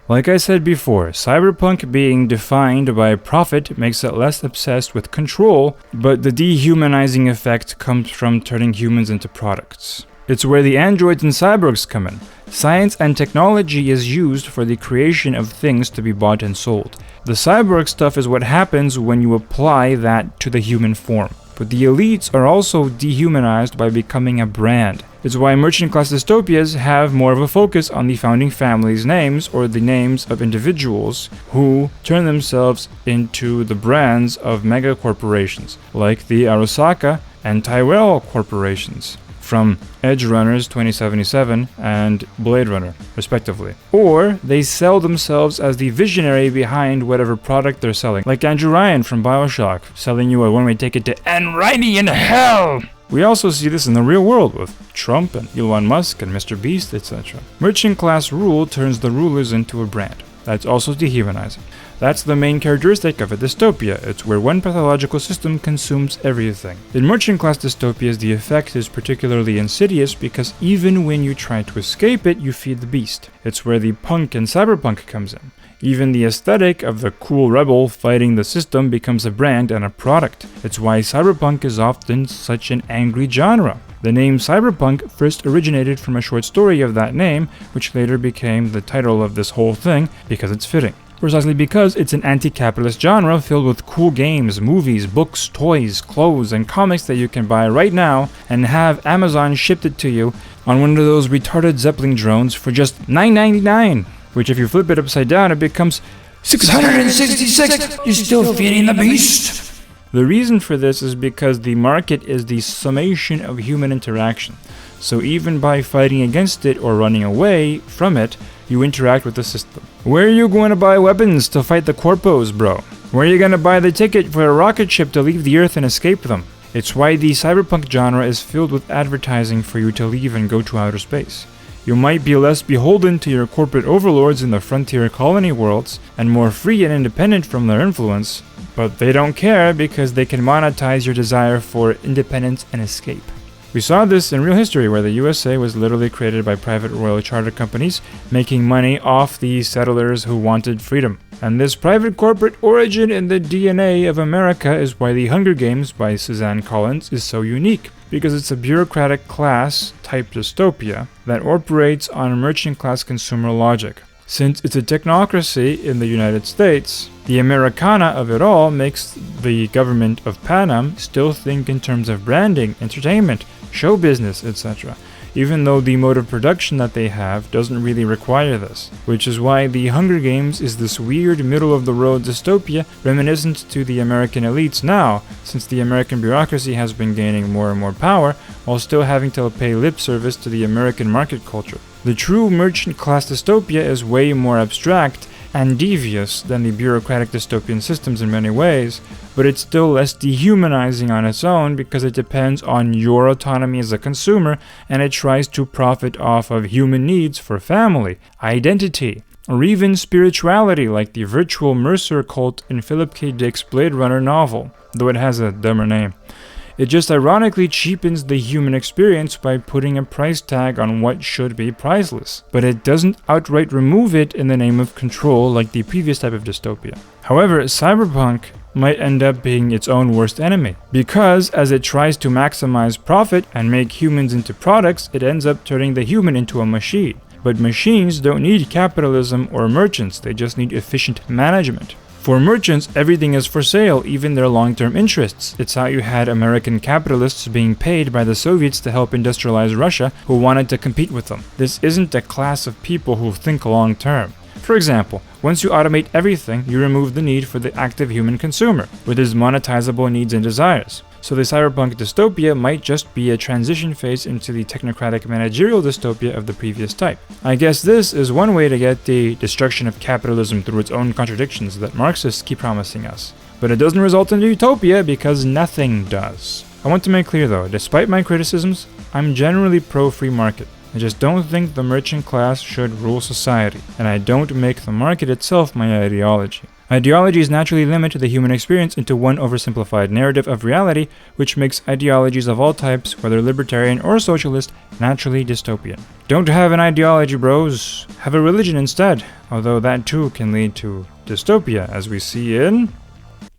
Like I said before, cyberpunk being defined by profit makes it less obsessed with control, but the dehumanizing effect comes from turning humans into products. It's where the androids and cyborgs come in. Science and technology is used for the creation of things to be bought and sold. The cyborg stuff is what happens when you apply that to the human form. But the elites are also dehumanized by becoming a brand. It's why merchant class dystopias have more of a focus on the founding family's names, or the names of individuals who turn themselves into the brands of mega corporations, like the Arasaka and Tyrell corporations, from Edge Runners 2077 and Blade Runner, respectively. Or they sell themselves as the visionary behind whatever product they're selling, like Andrew Ryan from BioShock, selling you a one-way ticket to Enrighty in Hell! We also see this in the real world with Trump and Elon Musk and Mr. Beast, etc. Merchant class rule turns the rulers into a brand. That's also dehumanizing. That's the main characteristic of a dystopia. It's where one pathological system consumes everything. In merchant class dystopias, the effect is particularly insidious because even when you try to escape it, you feed the beast. It's where the punk and cyberpunk comes in. Even the aesthetic of the cool rebel fighting the system becomes a brand and a product. It's why cyberpunk is often such an angry genre. The name cyberpunk first originated from a short story of that name, which later became the title of this whole thing because it's fitting. Precisely because it's an anti-capitalist genre filled with cool games, movies, books, toys, clothes, and comics that you can buy right now and have Amazon shipped it to you on one of those retarded Zeppelin drones for just $9.99, which if you flip it upside down, it becomes 666. You're still feeding the beast. The reason for this is because the market is the summation of human interaction. So even by fighting against it or running away from it, you interact with the system. Where are you going to buy weapons to fight the corpos, bro? Where are you going to buy the ticket for a rocket ship to leave the Earth and escape them? It's why the cyberpunk genre is filled with advertising for you to leave and go to outer space. You might be less beholden to your corporate overlords in the frontier colony worlds and more free and independent from their influence, but they don't care because they can monetize your desire for independence and escape. We saw this in real history where the USA was literally created by private royal charter companies making money off the settlers who wanted freedom. And this private corporate origin in the DNA of America is why The Hunger Games by Suzanne Collins is so unique, because it's a bureaucratic class type dystopia that operates on merchant class consumer logic. Since it's a technocracy in the United States, the Americana of it all makes the government of Panem still think in terms of branding, entertainment, show business, etc., even though the mode of production that they have doesn't really require this, which is why The Hunger Games is this weird middle-of-the-road dystopia reminiscent to the American elites now, since the American bureaucracy has been gaining more and more power while still having to pay lip service to the American market culture. The true merchant class dystopia is way more abstract and devious than the bureaucratic dystopian systems in many ways, but it's still less dehumanizing on its own because it depends on your autonomy as a consumer and it tries to profit off of human needs for family, identity, or even spirituality like the virtual Mercer cult in Philip K. Dick's Blade Runner novel, though it has a dumber name. It just ironically cheapens the human experience by putting a price tag on what should be priceless, but it doesn't outright remove it in the name of control like the previous type of dystopia. However, cyberpunk might end up being its own worst enemy, because as it tries to maximize profit and make humans into products, it ends up turning the human into a machine. But machines don't need capitalism or merchants, they just need efficient management. For merchants, everything is for sale, even their long-term interests. It's how you had American capitalists being paid by the Soviets to help industrialize Russia, who wanted to compete with them. This isn't a class of people who think long-term. For example, once you automate everything, you remove the need for the active human consumer, with his monetizable needs and desires. So the cyberpunk dystopia might just be a transition phase into the technocratic managerial dystopia of the previous type. I guess this is one way to get the destruction of capitalism through its own contradictions that Marxists keep promising us. But it doesn't result in a utopia because nothing does. I want to make clear though, despite my criticisms, I'm generally pro-free market. I just don't think the merchant class should rule society, and I don't make the market itself my ideology. Ideologies naturally limit the human experience into one oversimplified narrative of reality, which makes ideologies of all types, whether libertarian or socialist, naturally dystopian. Don't have an ideology, bros. Have a religion instead, although that too can lead to dystopia, as we see in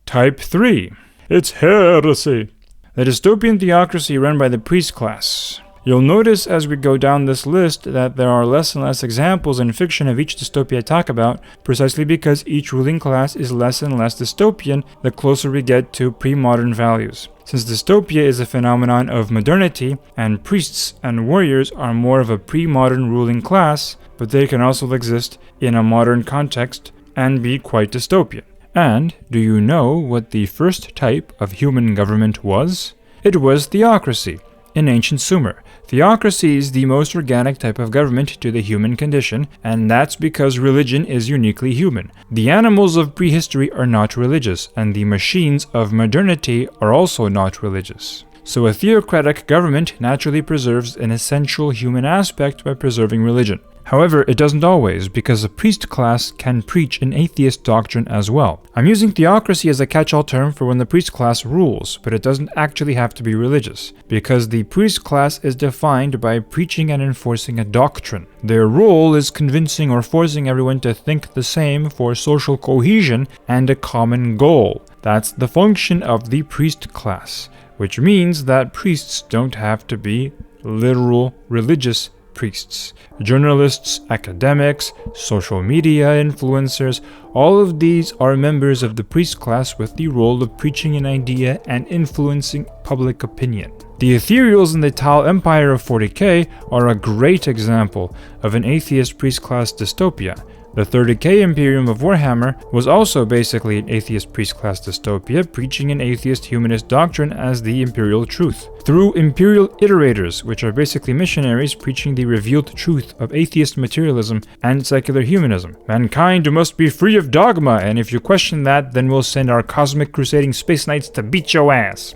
Type 3. It's heresy. The dystopian theocracy run by the priest class. You'll notice as we go down this list that there are less and less examples in fiction of each dystopia I talk about, precisely because each ruling class is less and less dystopian the closer we get to pre-modern values. Since dystopia is a phenomenon of modernity, and priests and warriors are more of a pre-modern ruling class, but they can also exist in a modern context and be quite dystopian. And do you know what the first type of human government was? It was theocracy. In ancient Sumer, theocracy is the most organic type of government to the human condition, and that's because religion is uniquely human. The animals of prehistory are not religious, and the machines of modernity are also not religious. So a theocratic government naturally preserves an essential human aspect by preserving religion. However, it doesn't always, because a priest class can preach an atheist doctrine as well. I'm using theocracy as a catch-all term for when the priest class rules, but it doesn't actually have to be religious, because the priest class is defined by preaching and enforcing a doctrine. Their role is convincing or forcing everyone to think the same for social cohesion and a common goal. That's the function of the priest class. which means that priests don't have to be literal religious priests. Journalists, academics, social media influencers, all of these are members of the priest class with the role of preaching an idea and influencing public opinion. The ethereals in the Tal Empire of 40k are a great example of an atheist priest class dystopia. The 30k Imperium of Warhammer was also basically an atheist priest class dystopia, preaching an atheist humanist doctrine as the imperial truth. Through imperial iterators, which are basically missionaries preaching the revealed truth of atheist materialism and secular humanism. Mankind must be free of dogma, and if you question that, then we'll send our cosmic crusading space knights to beat your ass.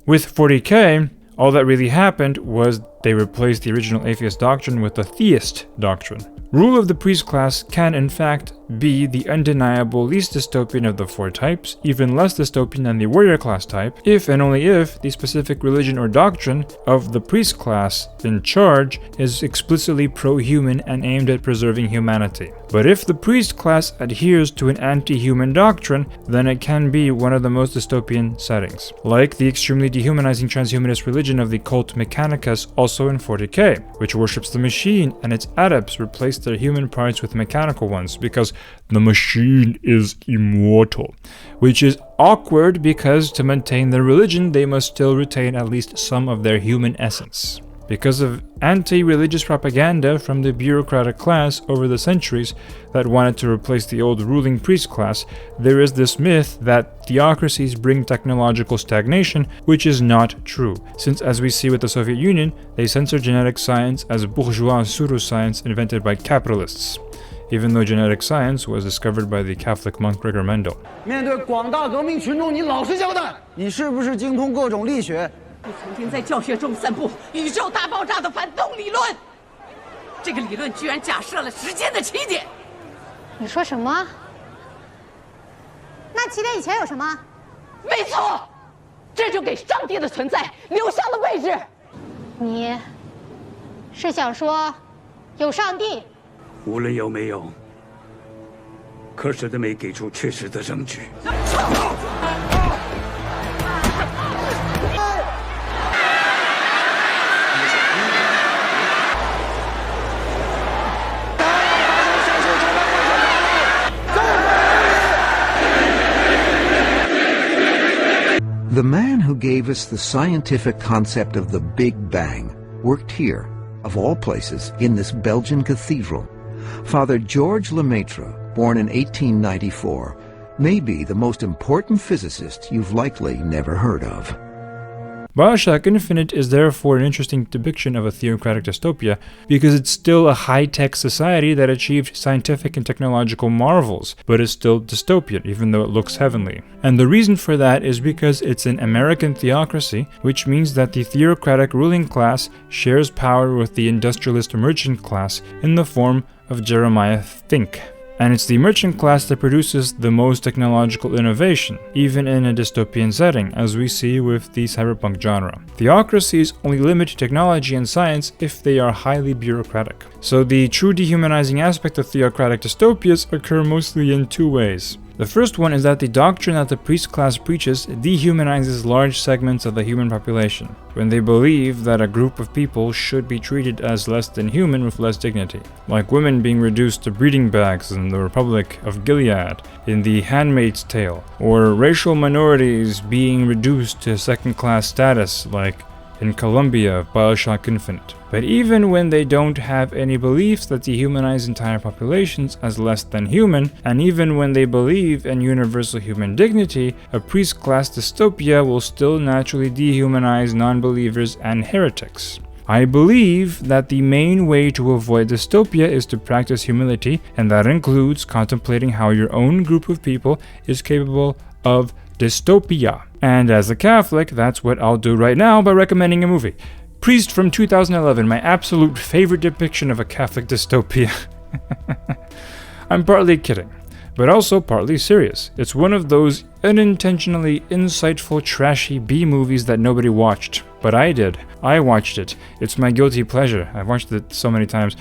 With 40k, all that really happened was they replaced the original atheist doctrine with a theist doctrine. Rule of the priest class can in fact be the undeniable least dystopian of the four types, even less dystopian than the warrior class type, if and only if the specific religion or doctrine of the priest class in charge is explicitly pro-human and aimed at preserving humanity. But if the priest class adheres to an anti-human doctrine, then it can be one of the most dystopian settings, like the extremely dehumanizing transhumanist religion of the cult Mechanicus, also in 40k, which worships the machine and its adepts replace their human parts with mechanical ones because the machine is immortal, which is awkward because to maintain their religion they must still retain at least some of their human essence. Because of anti-religious propaganda from the bureaucratic class over the centuries that wanted to replace the old ruling priest class, there is this myth that theocracies bring technological stagnation, which is not true, since as we see with the Soviet Union, they censor genetic science as bourgeois pseudoscience invented by capitalists, even though genetic science was discovered by the Catholic monk Gregor Mendel. 面对广大革命群众，你老实交代，你是不是精通各种力学？ 你曾经在教学中散布宇宙大爆炸的反动理论，这个理论居然假设了时间的起点。你说什么？那起点以前有什么？没错，这就给上帝的存在留下了位置。你是想说有上帝？无论有没有，可是都没给出确实的证据。 The man who gave us the scientific concept of the Big Bang worked here, of all places, in this Belgian cathedral. Father Georges Lemaitre, born in 1894, may be the most important physicist you've likely never heard of. Bioshock Infinite is therefore an interesting depiction of a theocratic dystopia because it's still a high-tech society that achieved scientific and technological marvels, but is still dystopian even though it looks heavenly. And the reason for that is because it's an American theocracy, which means that the theocratic ruling class shares power with the industrialist merchant class in the form of Jeremiah Fink. And it's the merchant class that produces the most technological innovation, even in a dystopian setting, as we see with the cyberpunk genre. Theocracies only limit technology and science if they are highly bureaucratic. So the true dehumanizing aspect of theocratic dystopias occur mostly in two ways. The first one is that the doctrine that the priest class preaches dehumanizes large segments of the human population, when they believe that a group of people should be treated as less than human with less dignity, like women being reduced to breeding bags in the Republic of Gilead, in The Handmaid's Tale, or racial minorities being reduced to second-class status, like in Colombia of Bioshock Infinite. But even when they don't have any beliefs that dehumanize entire populations as less than human, and even when they believe in universal human dignity, a priest-class dystopia will still naturally dehumanize non-believers and heretics. I believe that the main way to avoid dystopia is to practice humility, and that includes contemplating how your own group of people is capable of dystopia. And as a Catholic, that's what I'll do right now by recommending a movie. Priest from 2011, my absolute favorite depiction of a Catholic dystopia. I'm partly kidding, but also partly serious. It's one of those unintentionally insightful, trashy B-movies that nobody watched. But I did. I watched it. It's my guilty pleasure. I've watched it so many times.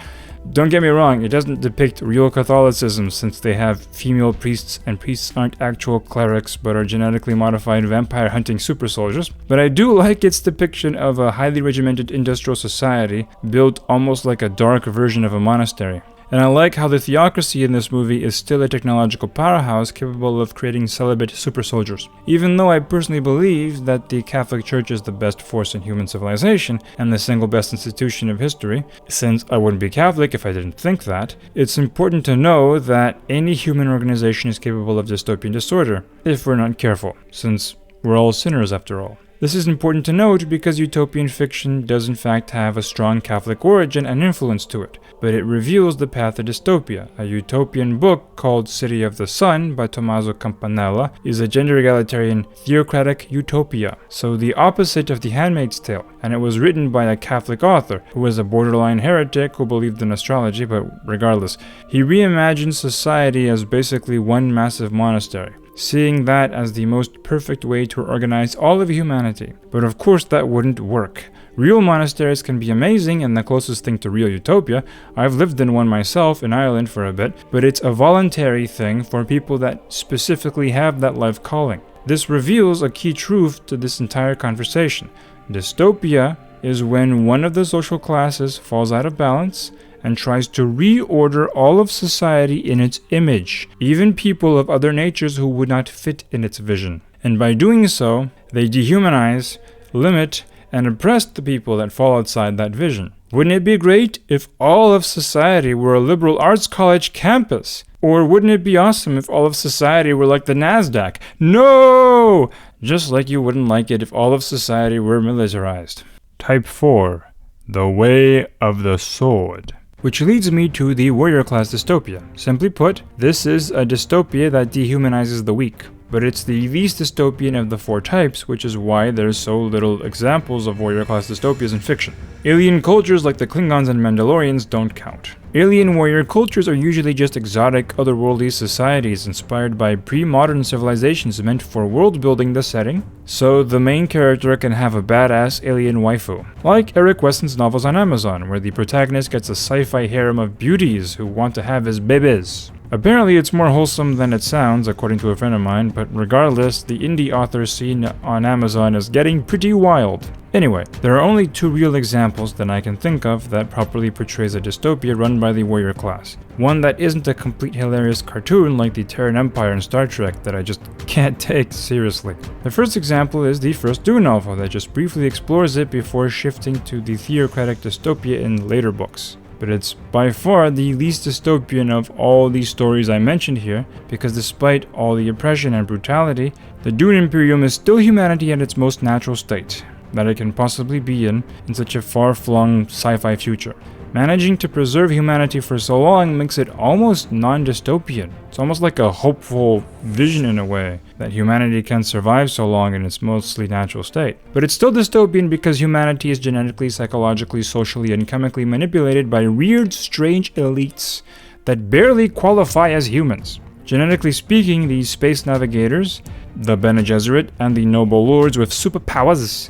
Don't get me wrong, it doesn't depict real Catholicism since they have female priests and priests aren't actual clerics but are genetically modified vampire hunting super soldiers. But I do like its depiction of a highly regimented industrial society built almost like a dark version of a monastery. And I like how the theocracy in this movie is still a technological powerhouse capable of creating celibate super soldiers. Even though I personally believe that the Catholic Church is the best force in human civilization and the single best institution of history, since I wouldn't be Catholic if I didn't think that, it's important to know that any human organization is capable of dystopian disorder, if we're not careful, since we're all sinners after all. This is important to note because utopian fiction does in fact have a strong Catholic origin and influence to it, but it reveals the path to dystopia. A utopian book called City of the Sun by Tommaso Campanella is a gender-egalitarian theocratic utopia, so the opposite of The Handmaid's Tale, and it was written by a Catholic author who was a borderline heretic who believed in astrology, but regardless, he reimagined society as basically one massive monastery, seeing that as the most perfect way to organize all of humanity. But of course that wouldn't work. Real monasteries can be amazing and the closest thing to real utopia. I've lived in one myself in Ireland for a bit, but it's a voluntary thing for people that specifically have that life calling. This reveals a key truth to this entire conversation. Dystopia is when one of the social classes falls out of balance and tries to reorder all of society in its image, even people of other natures who would not fit in its vision. And by doing so, they dehumanize, limit, and oppress the people that fall outside that vision. Wouldn't it be great if all of society were a liberal arts college campus? Or wouldn't it be awesome if all of society were like the NASDAQ? No! Just like you wouldn't like it if all of society were militarized. Type 4. The Way of the Sword. Which leads me to the warrior class dystopia. Simply put, this is a dystopia that dehumanizes the weak. But it's the least dystopian of the 4 types, which is why there's so little examples of warrior class dystopias in fiction. Alien cultures like the Klingons and Mandalorians don't count. Alien warrior cultures are usually just exotic, otherworldly societies inspired by pre-modern civilizations meant for world-building the setting, so the main character can have a badass alien waifu. Like Eric Wesson's novels on Amazon, where the protagonist gets a sci-fi harem of beauties who want to have his babies. Apparently it's more wholesome than it sounds, according to a friend of mine, but regardless, the indie author scene on Amazon is getting pretty wild. Anyway, there are only 2 real examples that I can think of that properly portrays a dystopia run by the warrior class. One that isn't a complete hilarious cartoon like the Terran Empire in Star Trek that I just can't take seriously. The first example is the first Dune novel that just briefly explores it before shifting to the Theocratic Dystopia in later books. But it's by far the least dystopian of all these stories I mentioned here, because despite all the oppression and brutality, the Dune Imperium is still humanity at its most natural state that it can possibly be in such a far-flung sci-fi future. Managing to preserve humanity for so long makes it almost non-dystopian. It's almost like a hopeful vision in a way, that humanity can survive so long in its mostly natural state. But it's still dystopian because humanity is genetically, psychologically, socially, and chemically manipulated by weird, strange elites that barely qualify as humans. Genetically speaking, these space navigators, the Bene Gesserit, and the noble lords with superpowers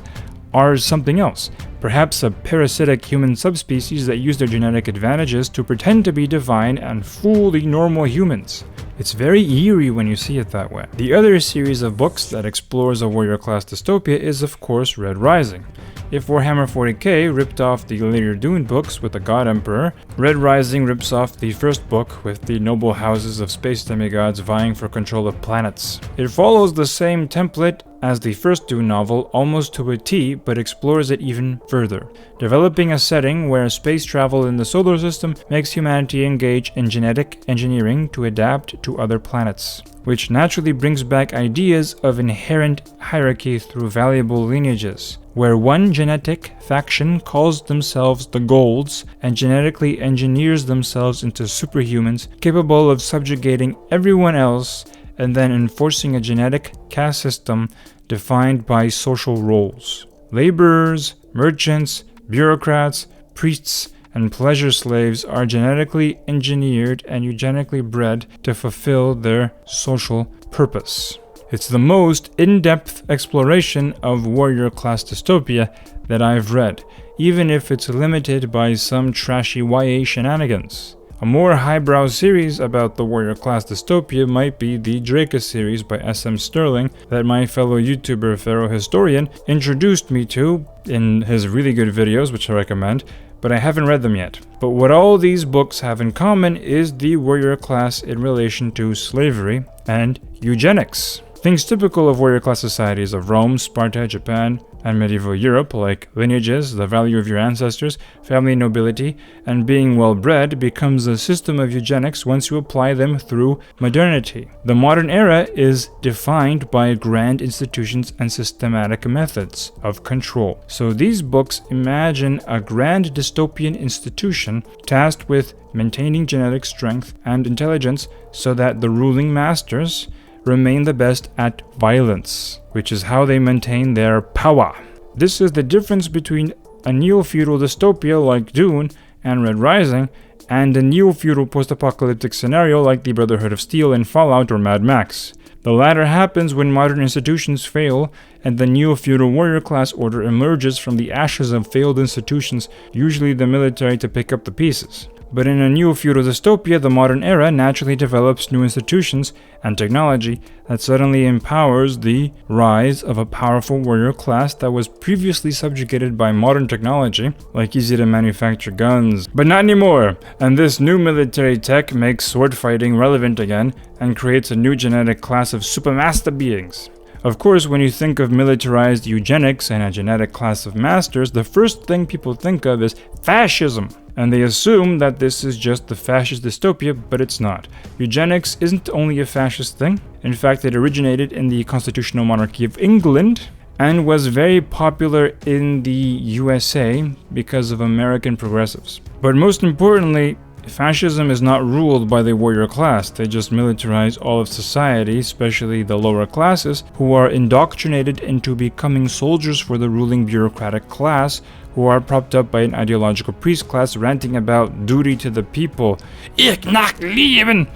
are something else. Perhaps a parasitic human subspecies that use their genetic advantages to pretend to be divine and fool the normal humans. It's very eerie when you see it that way. The other series of books that explores a warrior class dystopia is of course Red Rising. If Warhammer 40k ripped off the later Dune books with the God Emperor, Red Rising rips off the first book with the noble houses of space demigods vying for control of planets. It follows the same template as the first Dune novel almost to a T, but explores it even further, developing a setting where space travel in the solar system makes humanity engage in genetic engineering to adapt to other planets, which naturally brings back ideas of inherent hierarchy through valuable lineages, where one genetic faction calls themselves the Golds and genetically engineers themselves into superhumans capable of subjugating everyone else and then enforcing a genetic caste system defined by social roles. Laborers, merchants, bureaucrats, priests, and pleasure slaves are genetically engineered and eugenically bred to fulfill their social purpose. It's the most in-depth exploration of warrior class dystopia that I've read, even if it's limited by some trashy YA shenanigans. A more highbrow series about the warrior class dystopia might be the Draca series by S.M. Sterling that my fellow YouTuber Pharaoh Historian introduced me to in his really good videos, which I recommend, but I haven't read them yet. But what all these books have in common is the warrior class in relation to slavery and eugenics. Things typical of warrior class societies of Rome, Sparta, Japan, and medieval Europe, like lineages, the value of your ancestors, family nobility, and being well bred, becomes a system of eugenics once you apply them through modernity. The modern era is defined by grand institutions and systematic methods of control. So these books imagine a grand dystopian institution tasked with maintaining genetic strength and intelligence so that the ruling masters remain the best at violence, which is how they maintain their power. This is the difference between a neo-feudal dystopia like Dune and Red Rising and a neo-feudal post-apocalyptic scenario like the Brotherhood of Steel in Fallout or Mad Max. The latter happens when modern institutions fail and the neo-feudal warrior class order emerges from the ashes of failed institutions, usually the military, to pick up the pieces. But in a neo-feudal dystopia, the modern era naturally develops new institutions and technology that suddenly empowers the rise of a powerful warrior class that was previously subjugated by modern technology, like easy-to-manufacture guns. But not anymore! And this new military tech makes sword fighting relevant again and creates a new genetic class of supermaster beings. Of course, when you think of militarized eugenics and a genetic class of masters, the first thing people think of is fascism. And they assume that this is just the fascist dystopia, but it's not. Eugenics isn't only a fascist thing. In fact, it originated in the constitutional monarchy of England and was very popular in the USA because of American progressives. But most importantly, fascism is not ruled by the warrior class. They just militarize all of society, especially the lower classes, who are indoctrinated into becoming soldiers for the ruling bureaucratic class, who are propped up by an ideological priest class ranting about duty to the people. Ich nach Leben!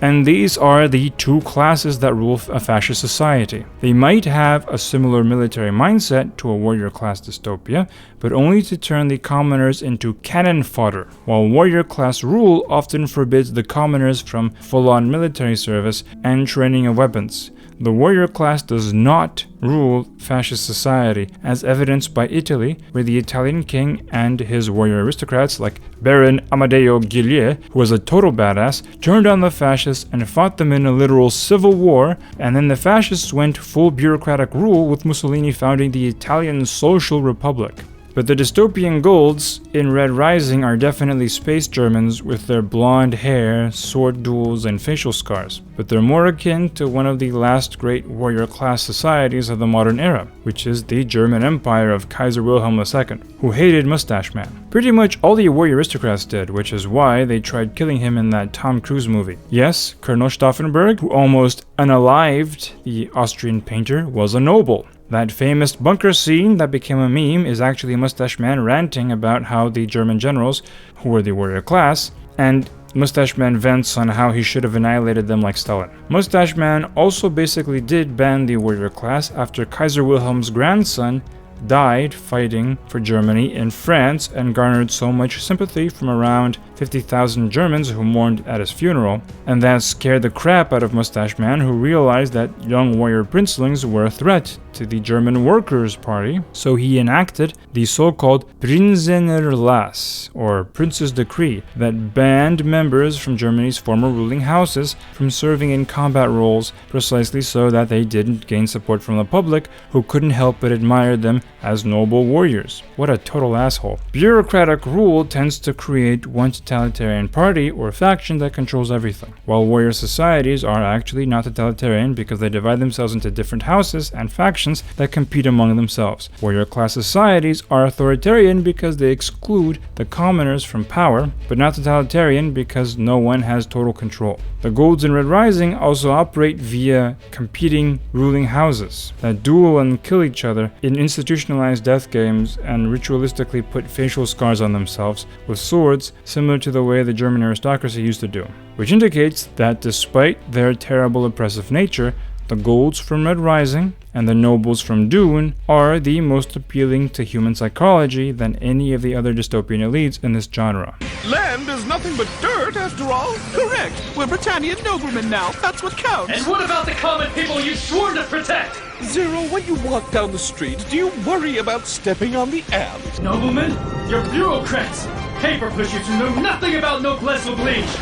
And these are the two classes that rule a fascist society. They might have a similar military mindset to a warrior class dystopia, but only to turn the commoners into cannon fodder, while warrior class rule often forbids the commoners from full-on military service and training of weapons. The warrior class does not rule fascist society, as evidenced by Italy, where the Italian king and his warrior aristocrats like Baron Amadeo Ghilier, who was a total badass, turned on the fascists and fought them in a literal civil war, and then the fascists went full bureaucratic rule with Mussolini founding the Italian Social Republic. But the dystopian golds in Red Rising are definitely space Germans with their blonde hair, sword duels, and facial scars. But they're more akin to one of the last great warrior class societies of the modern era, which is the German Empire of Kaiser Wilhelm II, who hated Mustache Man. Pretty much all the warrior aristocrats did, which is why they tried killing him in that Tom Cruise movie. Yes, Colonel Stauffenberg, who almost unalived the Austrian painter, was a noble. That famous bunker scene that became a meme is actually Mustache Man ranting about how the German generals, who were the warrior class, and Mustache Man vents on how he should have annihilated them like Stalin. Mustache Man also basically did ban the warrior class after Kaiser Wilhelm's grandson died fighting for Germany in France and garnered so much sympathy from around 50,000 Germans who mourned at his funeral, and that scared the crap out of Mustache Man, who realized that young warrior princelings were a threat to the German Workers' Party, so he enacted the so-called Prinzenerlass, or Prince's Decree, that banned members from Germany's former ruling houses from serving in combat roles, precisely so that they didn't gain support from the public, who couldn't help but admire them as noble warriors. What a total asshole. Bureaucratic rule tends to create one totalitarian party or faction that controls everything, while warrior societies are actually not totalitarian because they divide themselves into different houses and factions that compete among themselves. Warrior class societies are authoritarian because they exclude the commoners from power, but not totalitarian because no one has total control. The Golds in Red Rising also operate via competing ruling houses that duel and kill each other in institutionalized death games and ritualistically put facial scars on themselves with swords, similar to the way the German aristocracy used to do, which indicates that despite their terrible oppressive nature, the Golds from Red Rising and the Nobles from Dune are the most appealing to human psychology than any of the other dystopian elites in this genre. Land is nothing but dirt, after all. Correct. We're Britannian noblemen now. That's what counts. And what about the common people you've sworn to protect? Zero, when you walk down the street, do you worry about stepping on the ant? Noblemen, you're bureaucrats. Paper pushers who know nothing about noblesse oblige.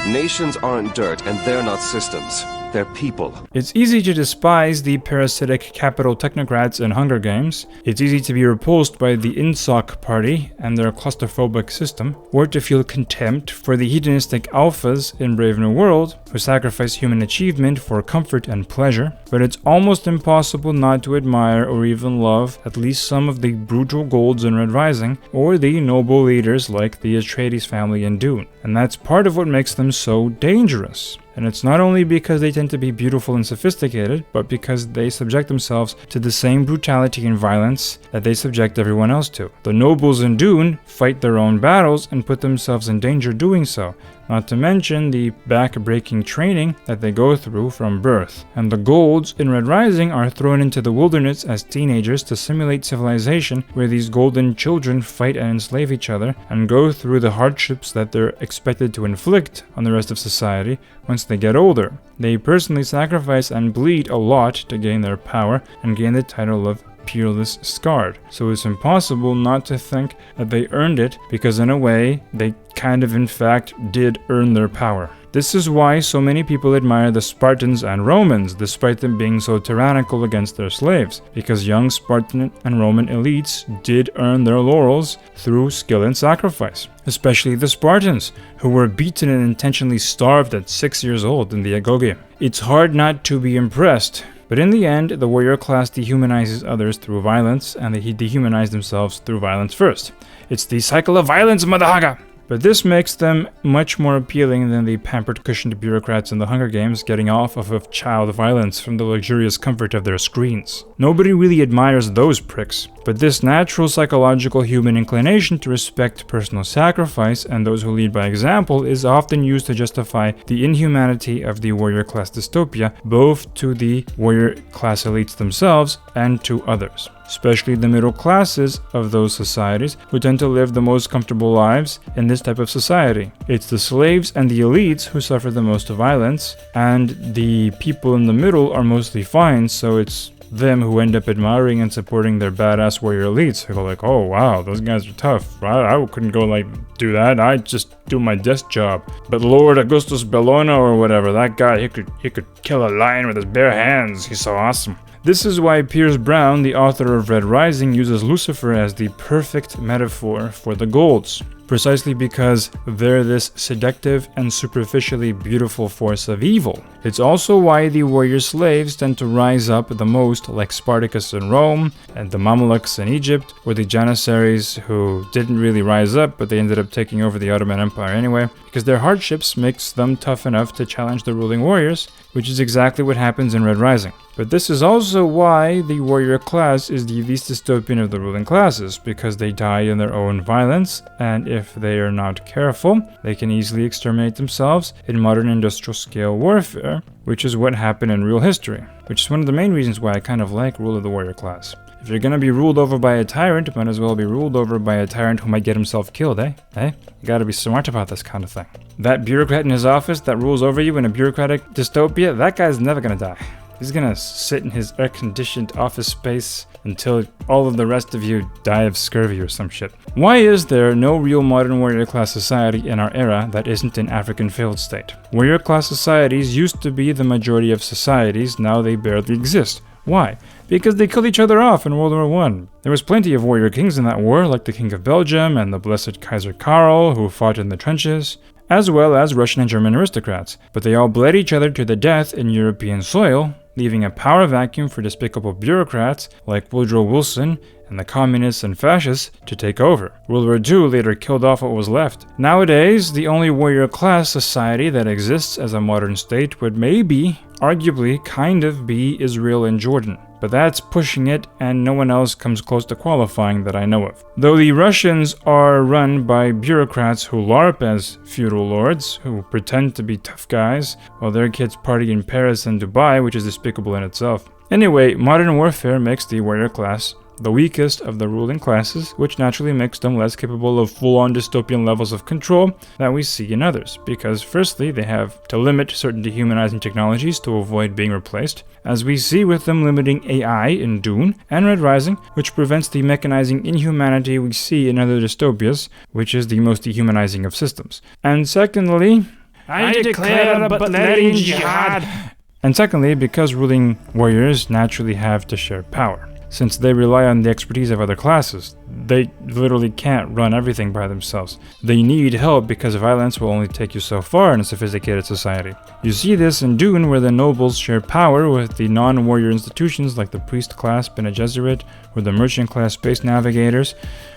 Nations aren't dirt, and they're not systems. They're people. It's easy to despise the parasitic capital technocrats in Hunger Games. It's easy to be repulsed by the INSOC party and their claustrophobic system, or to feel contempt for the hedonistic alphas in Brave New World, who sacrifice human achievement for comfort and pleasure. But it's almost impossible not to admire or even love at least some of the brutal Golds in Red Rising, or the noble leaders like the Atreides family in Dune. And that's part of what makes them so dangerous. And it's not only because they tend to be beautiful and sophisticated, but because they subject themselves to the same brutality and violence that they subject everyone else to. The nobles in Dune fight their own battles and put themselves in danger doing so, not to mention the back-breaking training that they go through from birth. And the Golds in Red Rising are thrown into the wilderness as teenagers to simulate civilization, where these golden children fight and enslave each other and go through the hardships that they're expected to inflict on the rest of society once they get older. They personally sacrifice and bleed a lot to gain their power and gain the title of Peerless Scarred. So it's impossible not to think that they earned it, because in a way, they kind of in fact did earn their power. This is why so many people admire the Spartans and Romans, despite them being so tyrannical against their slaves, because young Spartan and Roman elites did earn their laurels through skill and sacrifice. Especially the Spartans, who were beaten and intentionally starved at 6 years old in the Agoge. It's hard not to be impressed. But in the end, the warrior class dehumanizes others through violence, and they dehumanize themselves through violence first. It's the cycle of violence, motherfucker! But this makes them much more appealing than the pampered, cushioned bureaucrats in the Hunger Games getting off of child violence from the luxurious comfort of their screens. Nobody really admires those pricks, but this natural psychological human inclination to respect personal sacrifice and those who lead by example is often used to justify the inhumanity of the warrior class dystopia, both to the warrior class elites themselves and to others. Especially the middle classes of those societies who tend to live the most comfortable lives in this type of society. It's the slaves and the elites who suffer the most violence, and the people in the middle are mostly fine, so it's them who end up admiring and supporting their badass warrior elites, who go like, oh wow, those guys are tough. I couldn't go like do that. I just do my desk job. But Lord Augustus Bellona or whatever, that guy, he could kill a lion with his bare hands. He's so awesome. This is why Piers Brown, the author of Red Rising, uses Lucifer as the perfect metaphor for the Golds, precisely because they're this seductive and superficially beautiful force of evil. It's also why the warrior slaves tend to rise up the most, like Spartacus in Rome, and the Mamelukes in Egypt, or the Janissaries who didn't really rise up, but they ended up taking over the Ottoman Empire anyway, because their hardships makes them tough enough to challenge the ruling warriors, which is exactly what happens in Red Rising. But this is also why the warrior class is the least dystopian of the ruling classes, because they die in their own violence, and if they are not careful, they can easily exterminate themselves in modern industrial scale warfare, which is what happened in real history, which is one of the main reasons why I kind of like Rule of the Warrior class. If you're gonna be ruled over by a tyrant, might as well be ruled over by a tyrant who might get himself killed, eh? You gotta be smart about this kind of thing. That bureaucrat in his office that rules over you in a bureaucratic dystopia, that guy's never gonna die. He's gonna sit in his air-conditioned office space until all of the rest of you die of scurvy or some shit. Why is there no real modern warrior class society in our era that isn't an African failed state? Warrior class societies used to be the majority of societies, now they barely exist. Why? Because they killed each other off in World War I. There was plenty of warrior kings in that war, like the King of Belgium and the Blessed Kaiser Karl, who fought in the trenches, as well as Russian and German aristocrats, but they all bled each other to the death in European soil, leaving a power vacuum for despicable bureaucrats like Woodrow Wilson and the communists and fascists to take over. World War II later killed off what was left. Nowadays, the only warrior class society that exists as a modern state would maybe, arguably, kind of be Israel and Jordan. but that's pushing it, and no one else comes close to qualifying that I know of. Though the Russians are run by bureaucrats who LARP as feudal lords, who pretend to be tough guys, while their kids party in Paris and Dubai, which is despicable in itself. Anyway, modern warfare makes the warrior class the weakest of the ruling classes, which naturally makes them less capable of full-on dystopian levels of control that we see in others, because firstly, they have to limit certain dehumanizing technologies to avoid being replaced, as we see with them limiting AI in Dune and Red Rising, which prevents the mechanizing inhumanity we see in other dystopias, which is the most dehumanizing of systems. And secondly, I declare a Butlerian jihad. And secondly, because ruling warriors naturally have to share power. Since they rely on the expertise of other classes, they literally can't run everything by themselves. They need help because violence will only take you so far in a sophisticated society. You see this in Dune, where the nobles share power with the non-warrior institutions like the priest class Bene Gesserit or the merchant class space navigators.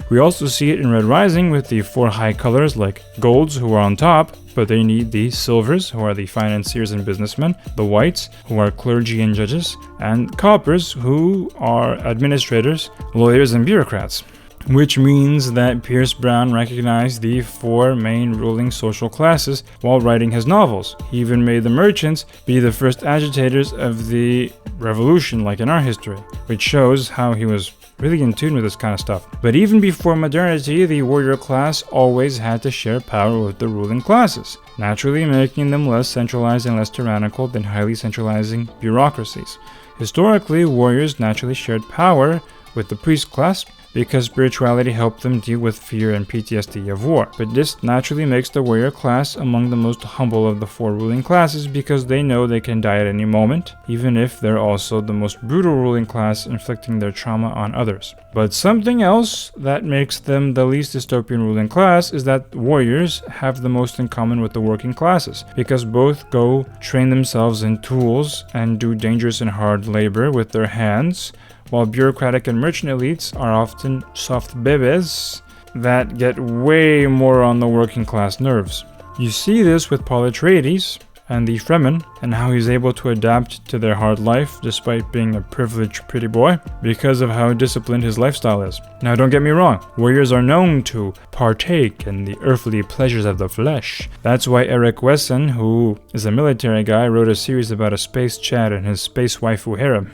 We also see it in Red Rising with the 4 high colors like golds, who are on top, but they need the silvers, who are the financiers and businessmen, the whites, who are clergy and judges, and coppers, who are administrators, lawyers, and bureaucrats. Which means that Pierce Brown recognized the 4 main ruling social classes while writing his novels. He even made the merchants be the first agitators of the revolution, like in our history, which shows how he was really in tune with this kind of stuff. But even before modernity, the warrior class always had to share power with the ruling classes, naturally making them less centralized and less tyrannical than highly centralizing bureaucracies. Historically, warriors naturally shared power with the priest class because spirituality helped them deal with fear and PTSD of war. But this naturally makes the warrior class among the most humble of the 4 ruling classes because they know they can die at any moment, even if they're also the most brutal ruling class, inflicting their trauma on others. But something else that makes them the least dystopian ruling class is that warriors have the most in common with the working classes, because both go train themselves in tools and do dangerous and hard labor with their hands, while bureaucratic and merchant elites are often soft bebés that get way more on the working class nerves. You see this with Paul Atreides and the Fremen, and how he's able to adapt to their hard life despite being a privileged pretty boy because of how disciplined his lifestyle is. Now don't get me wrong, warriors are known to partake in the earthly pleasures of the flesh. That's why Eric Wesson, who is a military guy, wrote a series about a space Chad and his space waifu harem.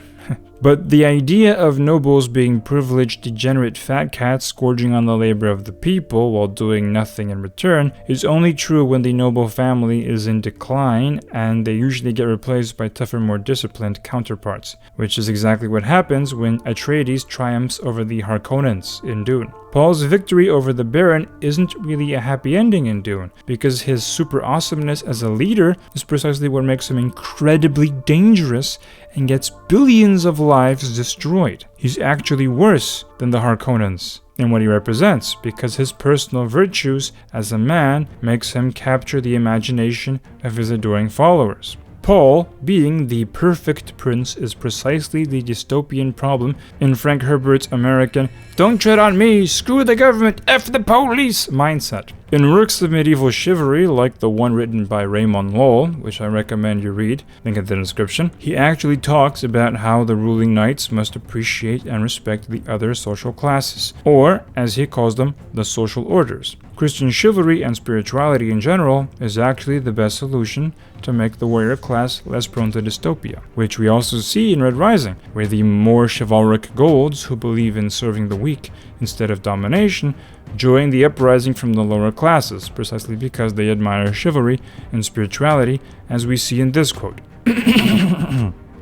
But the idea of nobles being privileged, degenerate fat cats scourging on the labor of the people while doing nothing in return is only true when the noble family is in decline and they usually get replaced by tougher, more disciplined counterparts, which is exactly what happens when Atreides triumphs over the Harkonnens in Dune. Paul's victory over the Baron isn't really a happy ending in Dune, because his super awesomeness as a leader is precisely what makes him incredibly dangerous and gets billions of lives destroyed. He's actually worse than the Harkonnens in what he represents, because his personal virtues as a man makes him capture the imagination of his adoring followers. Paul, being the perfect prince, is precisely the dystopian problem in Frank Herbert's American "don't tread on me, screw the government, F the police" mindset. In works of medieval chivalry, like the one written by Raymond Lull, which I recommend you read, link in the description, he actually talks about how the ruling knights must appreciate and respect the other social classes, or, as he calls them, the social orders. Christian chivalry and spirituality in general is actually the best solution to make the warrior class less prone to dystopia, which we also see in Red Rising, where the more chivalric golds who believe in serving the weak instead of domination join the uprising from the lower classes, precisely because they admire chivalry and spirituality, as we see in this quote.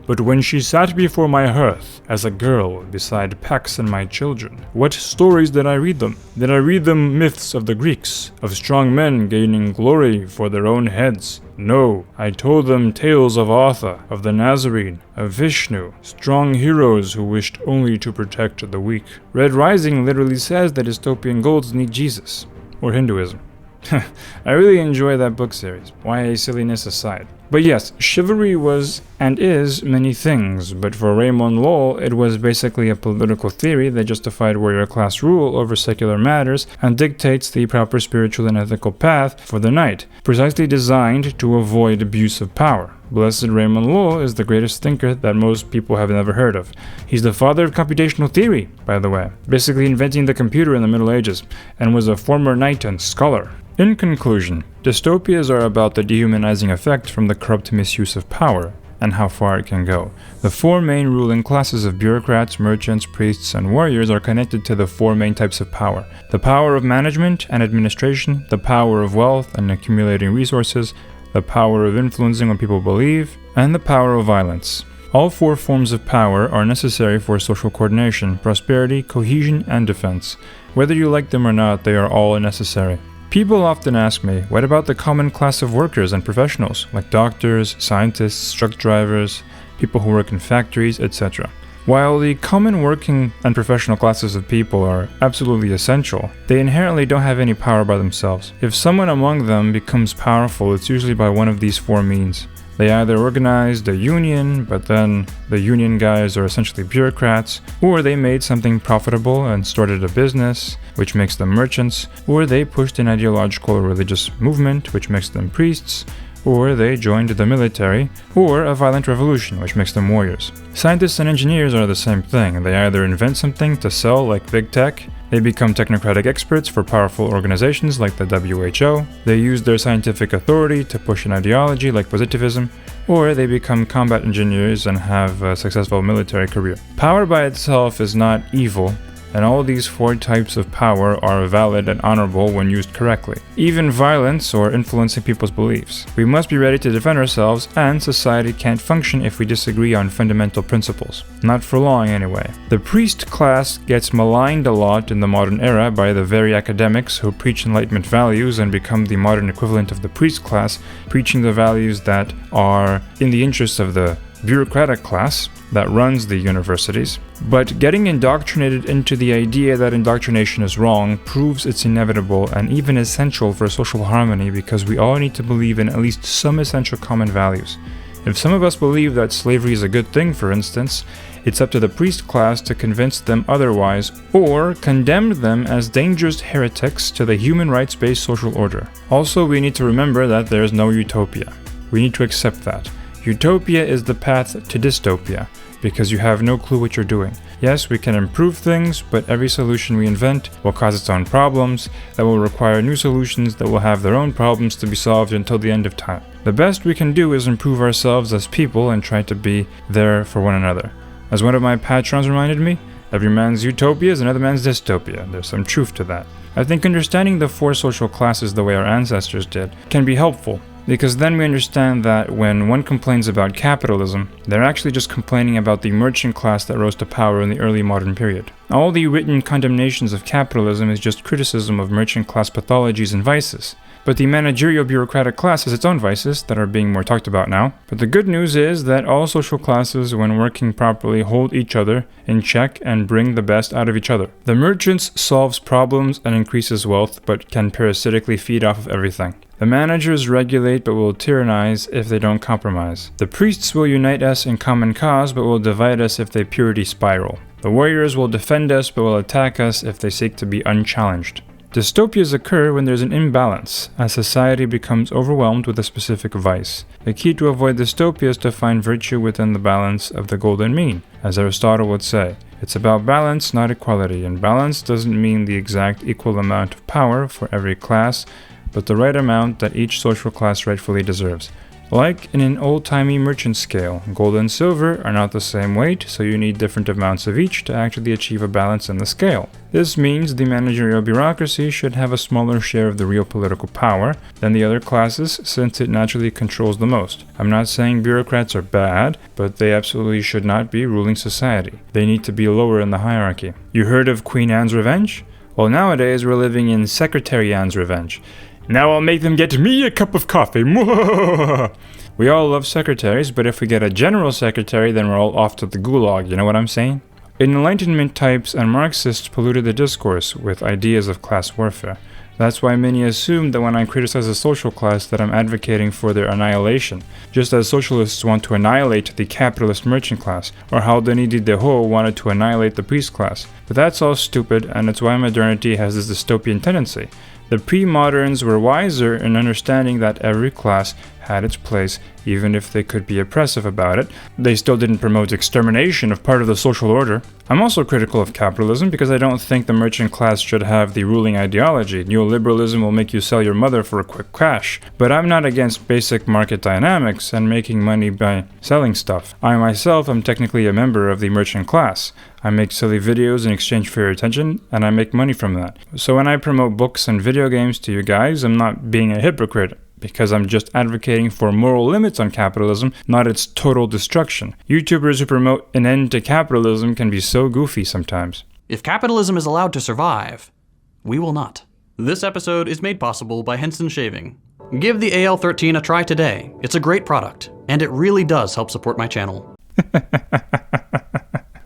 But when she sat before my hearth, as a girl beside Pax and my children, what stories did I read them? Did I read them myths of the Greeks, of strong men gaining glory for their own heads? No, I told them tales of Arthur, of the Nazarene, of Vishnu, strong heroes who wished only to protect the weak. Red Rising literally says that dystopian golds need Jesus, or Hinduism. I really enjoy that book series, YA silliness aside. But yes, chivalry was and is many things, but for Raymond Lull, it was basically a political theory that justified warrior class rule over secular matters and dictates the proper spiritual and ethical path for the knight, precisely designed to avoid abuse of power. Blessed Raymond Lull is the greatest thinker that most people have never heard of. He's the father of computational theory, by the way, basically inventing the computer in the Middle Ages, and was a former knight and scholar. In conclusion, dystopias are about the dehumanizing effect from the corrupt misuse of power, and how far it can go. The four main ruling classes of bureaucrats, merchants, priests, and warriors are connected to the four main types of power. The power of management and administration, the power of wealth and accumulating resources, the power of influencing what people believe, and the power of violence. All four forms of power are necessary for social coordination, prosperity, cohesion, and defense. Whether you like them or not, they are all necessary. People often ask me, what about the common class of workers and professionals, like doctors, scientists, truck drivers, people who work in factories, etc.? While the common working and professional classes of people are absolutely essential, they inherently don't have any power by themselves. If someone among them becomes powerful, it's usually by one of these four means. They either organized a union, but then the union guys are essentially bureaucrats, or they made something profitable and started a business, which makes them merchants, or they pushed an ideological or religious movement, which makes them priests, or they joined the military, or a violent revolution, which makes them warriors. Scientists and engineers are the same thing. They either invent something to sell, like big tech, they become technocratic experts for powerful organizations like the WHO, they use their scientific authority to push an ideology like positivism, or they become combat engineers and have a successful military career. Power by itself is not evil, and all these four types of power are valid and honorable when used correctly. Even violence or influencing people's beliefs. We must be ready to defend ourselves, and society can't function if we disagree on fundamental principles. Not for long, anyway. The priest class gets maligned a lot in the modern era by the very academics who preach Enlightenment values and become the modern equivalent of the priest class, preaching the values that are in the interests of the bureaucratic class that runs the universities. But getting indoctrinated into the idea that indoctrination is wrong proves it's inevitable and even essential for social harmony, because we all need to believe in at least some essential common values. If some of us believe that slavery is a good thing, for instance, it's up to the priest class to convince them otherwise, or condemn them as dangerous heretics to the human rights-based social order. Also, we need to remember that there is no utopia. We need to accept that. Utopia is the path to dystopia, because you have no clue what you're doing. Yes, we can improve things, but every solution we invent will cause its own problems, that will require new solutions that will have their own problems to be solved until the end of time. The best we can do is improve ourselves as people and try to be there for one another. As one of my patrons reminded me, every man's utopia is another man's dystopia. There's some truth to that. I think understanding the four social classes the way our ancestors did can be helpful, because then we understand that when one complains about capitalism, they're actually just complaining about the merchant class that rose to power in the early modern period. All the written condemnations of capitalism is just criticism of merchant class pathologies and vices. But the managerial bureaucratic class has its own vices that are being more talked about now. But the good news is that all social classes, when working properly, hold each other in check and bring the best out of each other. The merchants solves problems and increases wealth, but can parasitically feed off of everything. The managers regulate but will tyrannize if they don't compromise. The priests will unite us in common cause but will divide us if they purity spiral. The warriors will defend us but will attack us if they seek to be unchallenged. Dystopias occur when there's an imbalance, as society becomes overwhelmed with a specific vice. The key to avoid dystopia is to find virtue within the balance of the golden mean, as Aristotle would say. It's about balance, not equality, and balance doesn't mean the exact equal amount of power for every class, but the right amount that each social class rightfully deserves. Like in an old-timey merchant scale, gold and silver are not the same weight, so you need different amounts of each to actually achieve a balance in the scale. This means the managerial bureaucracy should have a smaller share of the real political power than the other classes, since it naturally controls the most. I'm not saying bureaucrats are bad, but they absolutely should not be ruling society. They need to be lower in the hierarchy. You heard of Queen Anne's revenge? Well, nowadays we're living in Secretary Anne's revenge. Now I'll make them get me a cup of coffee. We all love secretaries, but if we get a general secretary, then we're all off to the gulag, you know what I'm saying? Enlightenment types and Marxists polluted the discourse with ideas of class warfare. That's why many assume that when I criticize a social class that I'm advocating for their annihilation, just as socialists want to annihilate the capitalist merchant class, or how Denis Diderot wanted to annihilate the priest class. But that's all stupid, and it's why modernity has this dystopian tendency. The pre-moderns were wiser in understanding that every class had its place, even if they could be oppressive about it. They still didn't promote extermination of part of the social order. I'm also critical of capitalism because I don't think the merchant class should have the ruling ideology. Neoliberalism will make you sell your mother for a quick cash. But I'm not against basic market dynamics and making money by selling stuff. I myself am technically a member of the merchant class. I make silly videos in exchange for your attention, and I make money from that. So when I promote books and video games to you guys, I'm not being a hypocrite, because I'm just advocating for moral limits on capitalism, not its total destruction. YouTubers who promote an end to capitalism can be so goofy sometimes. If capitalism is allowed to survive, we will not. This episode is made possible by Henson Shaving. Give the AL13 a try today. It's a great product, and it really does help support my channel.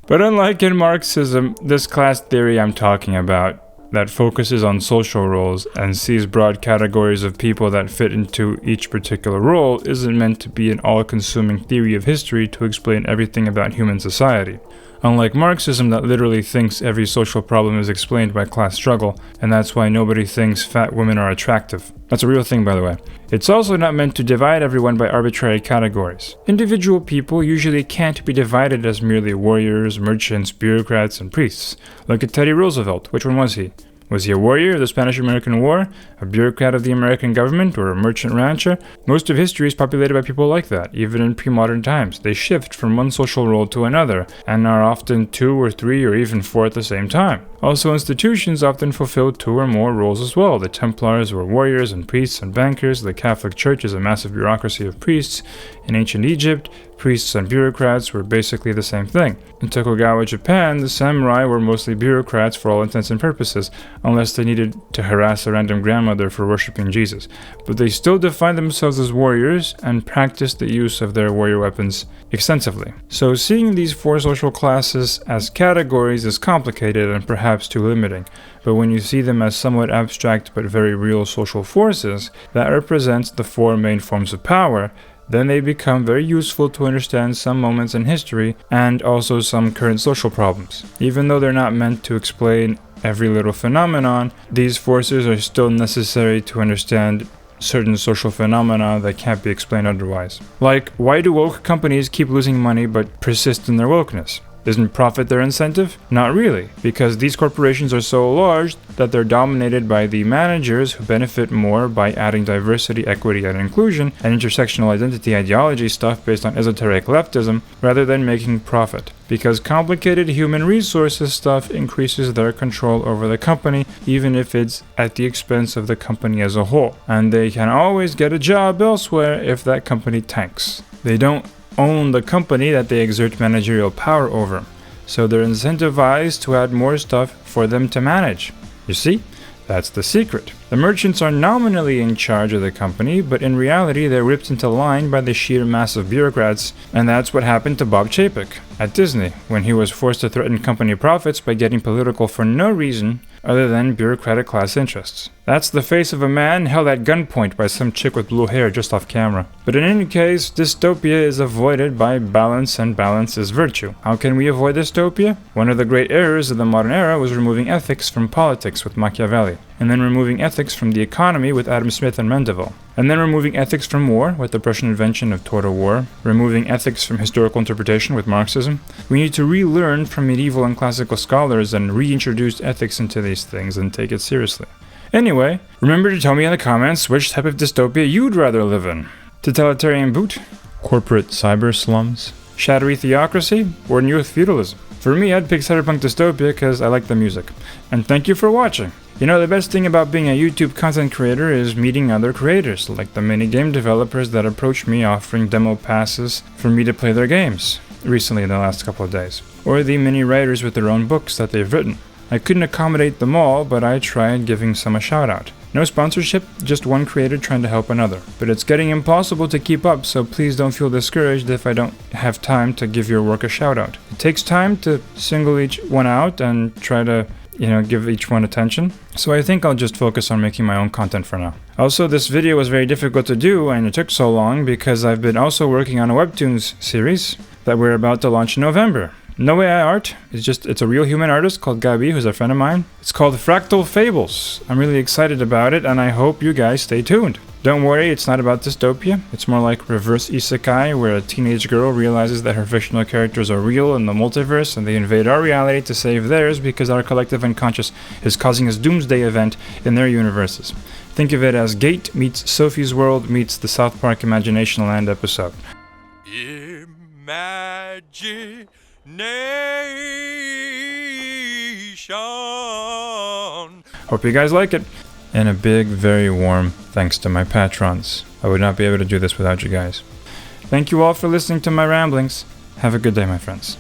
But unlike in Marxism, this class theory I'm talking about, that focuses on social roles and sees broad categories of people that fit into each particular role, isn't meant to be an all-consuming theory of history to explain everything about human society. Unlike Marxism that literally thinks every social problem is explained by class struggle, and that's why nobody thinks fat women are attractive. That's a real thing, by the way. It's also not meant to divide everyone by arbitrary categories. Individual people usually can't be divided as merely warriors, merchants, bureaucrats, and priests. Look at Teddy Roosevelt. Which one was he? Was he a warrior of the Spanish-American War, a bureaucrat of the American government, or a merchant rancher? Most of history is populated by people like that, even in pre-modern times. They shift from one social role to another, and are often 2 or 3 or even 4 at the same time. Also, institutions often fulfill 2 or more roles as well. The Templars were warriors and priests and bankers. The Catholic Church is a massive bureaucracy of priests. In ancient Egypt, priests and bureaucrats were basically the same thing. In Tokugawa Japan, the samurai were mostly bureaucrats for all intents and purposes, unless they needed to harass a random grandmother for worshipping Jesus. But they still defined themselves as warriors and practiced the use of their warrior weapons extensively. So seeing these 4 social classes as categories is complicated and perhaps too limiting. But when you see them as somewhat abstract but very real social forces that represent the 4 main forms of power, then they become very useful to understand some moments in history and also some current social problems. Even though they're not meant to explain every little phenomenon, these forces are still necessary to understand certain social phenomena that can't be explained otherwise. Like, why do woke companies keep losing money but persist in their wokeness? Isn't profit their incentive? Not really, because these corporations are so large that they're dominated by the managers who benefit more by adding diversity, equity, and inclusion, and intersectional identity ideology stuff based on esoteric leftism, rather than making profit. Because complicated human resources stuff increases their control over the company, even if it's at the expense of the company as a whole. And they can always get a job elsewhere if that company tanks. They don't own the company that they exert managerial power over, so they're incentivized to add more stuff for them to manage. You see? That's the secret. The merchants are nominally in charge of the company, but in reality they're whipped into line by the sheer mass of bureaucrats, and that's what happened to Bob Chapek at Disney, when he was forced to threaten company profits by getting political for no reason other than bureaucratic class interests. That's the face of a man held at gunpoint by some chick with blue hair just off camera. But in any case, dystopia is avoided by balance, and balance is virtue. How can we avoid dystopia? One of the great errors of the modern era was removing ethics from politics with Machiavelli, and then removing ethics from the economy with Adam Smith and Mendeville, and then removing ethics from war with the Prussian invention of total war, removing ethics from historical interpretation with Marxism. We need to relearn from medieval and classical scholars and reintroduce ethics into these things and take it seriously. Anyway, remember to tell me in the comments which type of dystopia you'd rather live in. Totalitarian boot? Corporate cyber slums? Shadowy theocracy? Or new feudalism? For me, I'd pick Cyberpunk Dystopia because I like the music. And thank you for watching. You know, the best thing about being a YouTube content creator is meeting other creators, like the many game developers that approach me offering demo passes for me to play their games, recently in the last couple of days. Or the many writers with their own books that they've written. I couldn't accommodate them all, but I tried giving some a shout out. No sponsorship, just one creator trying to help another. But it's getting impossible to keep up, so please don't feel discouraged if I don't have time to give your work a shout out. It takes time to single each one out and try to give each one attention. So I think I'll just focus on making my own content for now. Also, this video was very difficult to do and it took so long because I've been also working on a webtoons series that we're about to launch in November. No AI art, it's a real human artist called Gabi, who's a friend of mine. It's called Fractal Fables. I'm really excited about it and I hope you guys stay tuned. Don't worry, it's not about dystopia. It's more like reverse isekai, where a teenage girl realizes that her fictional characters are real in the multiverse and they invade our reality to save theirs because our collective unconscious is causing this doomsday event in their universes. Think of it as Gate meets Sophie's World meets the South Park Imagination Land episode. Imagination. Hope you guys like it. And a big, very warm thanks to my patrons. I would not be able to do this without you guys. Thank you all for listening to my ramblings. Have a good day, my friends.